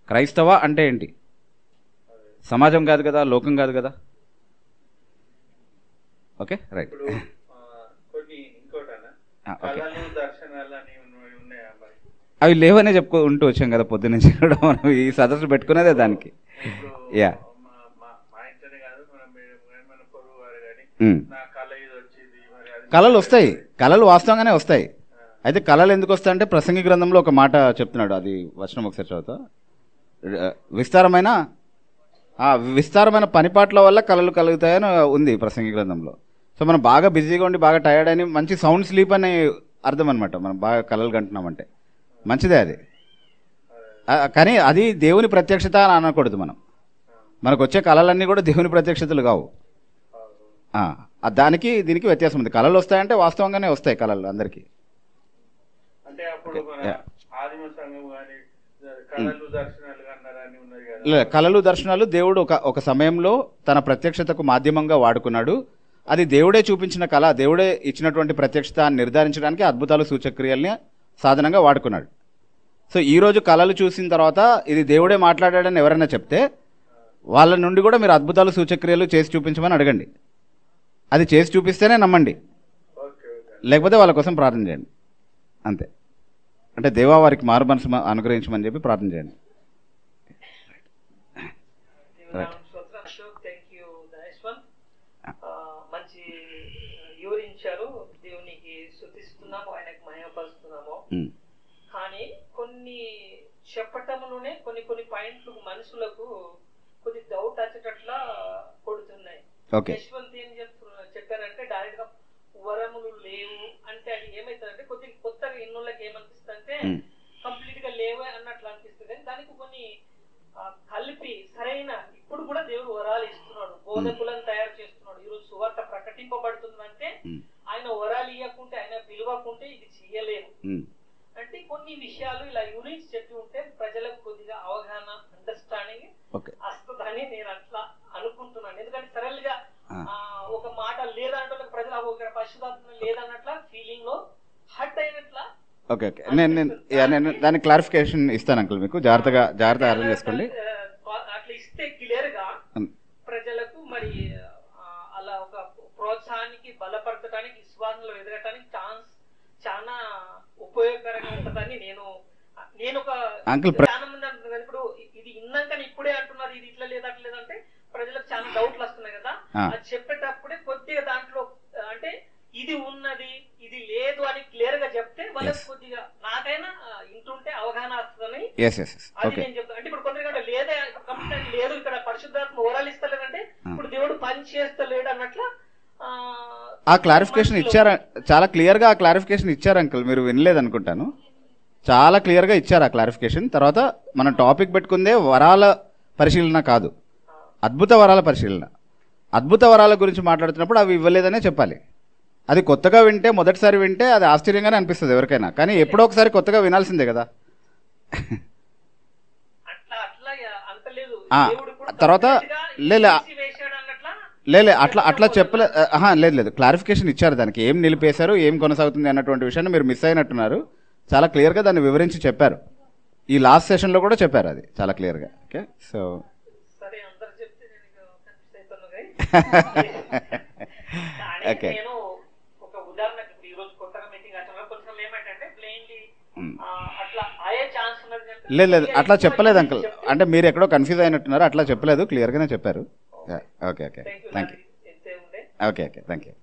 క్రైస్తవ అంటే ఏంటి? సమాజం కాదు కదా, లోకం కాదు కదా. Okay, right. కొన్ని ఇంకోటనా కళలు దర్శనాలు అని ఉన్నాయా మరి? అవి లేవనే చెప్పుకుంటూ వచ్చాం కదా పొద్దు నుంచి కూడా. మనం ఈ సదస్సు పెట్టుకునేదే దానికి. యా, మా ఇంట్లోనే కాదు, మన పొరుగు వారు కానీ నా కళ ఇది వచ్చింది మరి. కళలు వస్తాయి, కళలు వాస్తవంగానే వస్తాయి. అయితే కళలు ఎందుకు వస్తాయంటే ప్రసంగి గ్రంథంలో ఒక మాట చెప్తున్నాడు. అది వచనం ఒకసారి చదువుతా. విస్తారమైన పనిపాట్ల వల్ల కళలు కలుగుతాయని ఉంది ప్రసంగి గ్రంథంలో. సో మనం బాగా బిజీగా ఉండి బాగా టైర్డ్ అని మంచి సౌండ్ స్లీప్ అని అర్థం అనమాట. మనం బాగా కళలు కంటున్నామంటే మంచిదే అది. కానీ అది దేవుని ప్రత్యక్షత అని అనకూడదు. మనకు వచ్చే కళలన్నీ కూడా దేవుని ప్రత్యక్షతలు కావు. దానికి దీనికి వ్యత్యాసం ఉంది. కళలు వస్తాయంటే వాస్తవంగానే వస్తాయి కళలు అందరికీ. అంటే అప్పుడు మన ఆదిమ సంఘం కానీ కళలు దర్శనాలు అన్నారని ఉన్నది కదా. లేదు, కళలు దర్శనాలు దేవుడు ఒక సమయంలో తన ప్రత్యక్షతకు మాధ్యమంగా వాడుకున్నాడు. అది దేవుడే చూపించిన కళ, దేవుడే ఇచ్చినటువంటి ప్రత్యక్షత అని నిర్ధారించడానికి అద్భుతాలు సూచక్రియల్ని సాధనంగా వాడుకున్నాడు. సో ఈరోజు కళలు చూసిన తర్వాత ఇది దేవుడే మాట్లాడాడని ఎవరైనా చెప్తే వాళ్ళ నుండి కూడా మీరు అద్భుతాలు సూచక్రియలు చేసి చూపించమని అడగండి. అది చేసి చూపిస్తేనే నమ్మండి, లేకపోతే వాళ్ళ కోసం ప్రార్థన చేయండి అంతే. అంటే దేవా వారికి మారు మనసు అనుగ్రహించమని చెప్పి ప్రార్థన చేయండి. మంచి వివరించారు. దేవునికి స్తుతిస్తున్నాము, ఆయనకు మహిమపరుస్తున్నాము. కానీ కొన్ని చెప్పటంలోనే కొన్ని పాయింట్లు మనుషులకు కొద్ది డౌట్ వచ్చేటట్లా కొడుతున్నాయి. యశ్వంత్ ఏం చెప్పారంటే డైరెక్ట్ గా వరములు లేవు అంటే అది ఏమైతుందంటే కొత్తగా ఎన్నోళ్ళకి ఏమనిపిస్తుంది అంటే కంప్లీట్ గా లేవే అన్నట్లు అనిపిస్తుంది. కానీ దానికి కొన్ని కలిపి సరైన ఇప్పుడు కూడా దేవుడు వరాలు ఇస్తున్నాడు, బోధకులను తయారు చేస్తున్నాడు. ఈరోజు సువార్త ప్రకటింపబడుతుందంటే ఆయన వరాలు ఇవ్వకుంటే, ఆయన పిలువకుంటే ఇది చెయ్యలేము. అంటే కొన్ని విషయాలు ఇలా యూనిట్స్ చెప్పి ఉంటే ప్రజలకు కొద్దిగా అవగాహన, అండర్స్టాండింగ్ వస్తుందని నేను అట్లా అనుకుంటున్నాను. ఎందుకంటే సరళ గా ఒక మాట లేదంటే ప్రజలు ఒక పరిశుద్ధాత్మ లేదన్నట్ల ఫీలింగ్ లో హర్ట్ అయినట్ల. ఓకే, నేను దాని క్లారిఫికేషన్ ఇస్తాను అంకుల్ మీకు. జాగ్రత్తగా అర్థం చేసుకోండి. అట్లా ఇస్తే క్లియర్ గా ప్రజలకు మరి అలా ఒక ప్రోత్సాహానికి బలపరచడానికి విశ్వాసంలో ఎదగటానికి ఛాన్స్ చాలా ఉపయోగకరంగా ఉంటుందని నేను ఒక చాలా మంది అంటున్నారు. ఇప్పుడు ఇది ఇన్నాక ఇప్పుడే అంటున్నారు ఇది ఇట్లా లేదు అట్లా లేదంటే ప్రజలకు చాలా డౌట్లు వస్తున్నాయి కదా. అది చెప్పేటప్పుడే కొద్దిగా దాంట్లో అంటే ఇది ఉన్నది ఇది లేదు అని క్లియర్ గా చెప్తే వాళ్ళకి కొద్దిగా నాకైనా ఇంటుంటే అవగాహన వస్తుందని అది నేను చెప్తాను. అంటే ఇప్పుడు కొందరు లేదే కంప్లీట్ లేదు, ఇక్కడ పరిశుద్ధాత్మ వరాలు ఇస్తలేదంటే ఇప్పుడు దేవుడు పని చేస్తలేడు అన్నట్ల ఆ క్లారిఫికేషన్ ఇచ్చారు. చాలా క్లియర్ గా ఆ క్లారిఫికేషన్ ఇచ్చారు అంకుల్, మీరు వినలేదు అనుకుంటాను. చాలా క్లియర్ గా ఇచ్చారు ఆ క్లారిఫికేషన్. తర్వాత మనం టాపిక్ పెట్టుకుందే వరాల పరిశీలన కాదు, అద్భుత వరాల పరిశీలన. అద్భుత వరాల గురించి మాట్లాడుతున్నప్పుడు అవి ఇవ్వలేదనే చెప్పాలి. అది కొత్తగా వింటే, మొదటిసారి వింటే అది ఆశ్చర్యంగానే అనిపిస్తుంది ఎవరికైనా. కానీ ఎప్పుడో ఒకసారి కొత్తగా వినాల్సిందే కదా. తర్వాత అట్లా చెప్పలే. లేదు, క్లారిఫికేషన్ ఇచ్చారు. దానికి ఏం నిలిపేశారు, ఏం కొనసాగుతుంది అన్నటువంటి విషయాన్ని మీరు మిస్ అయినట్టున్నారు. చాలా క్లియర్గా దాన్ని వివరించి చెప్పారు. ఈ లాస్ట్ సెషన్లో కూడా చెప్పారు అది చాలా క్లియర్గా. ఓకే, సో సరే అందరు చెప్తే నేను కన్ఫ్యూజ్ అవుతాను. ఓకే, నేను ఒక ఉదాహరణకి ఇప్పుడు ఈ రోజు కొత్తగా మీటింగ్ అటెండ్ కొంచెం ఏమంటే ప్లెయిన్లీ అట్లా అయ్యే ఛాన్స్ ఉన్నది. లేదు అట్లా చెప్పలేదు అంకుల్, అంటే మీరు ఎక్కడో కన్ఫ్యూజ్ అయినట్టున్నారు, అట్లా చెప్పలేదు, క్లియర్గానే చెప్పారు. Okay okay, thank you. Okay okay, thank you.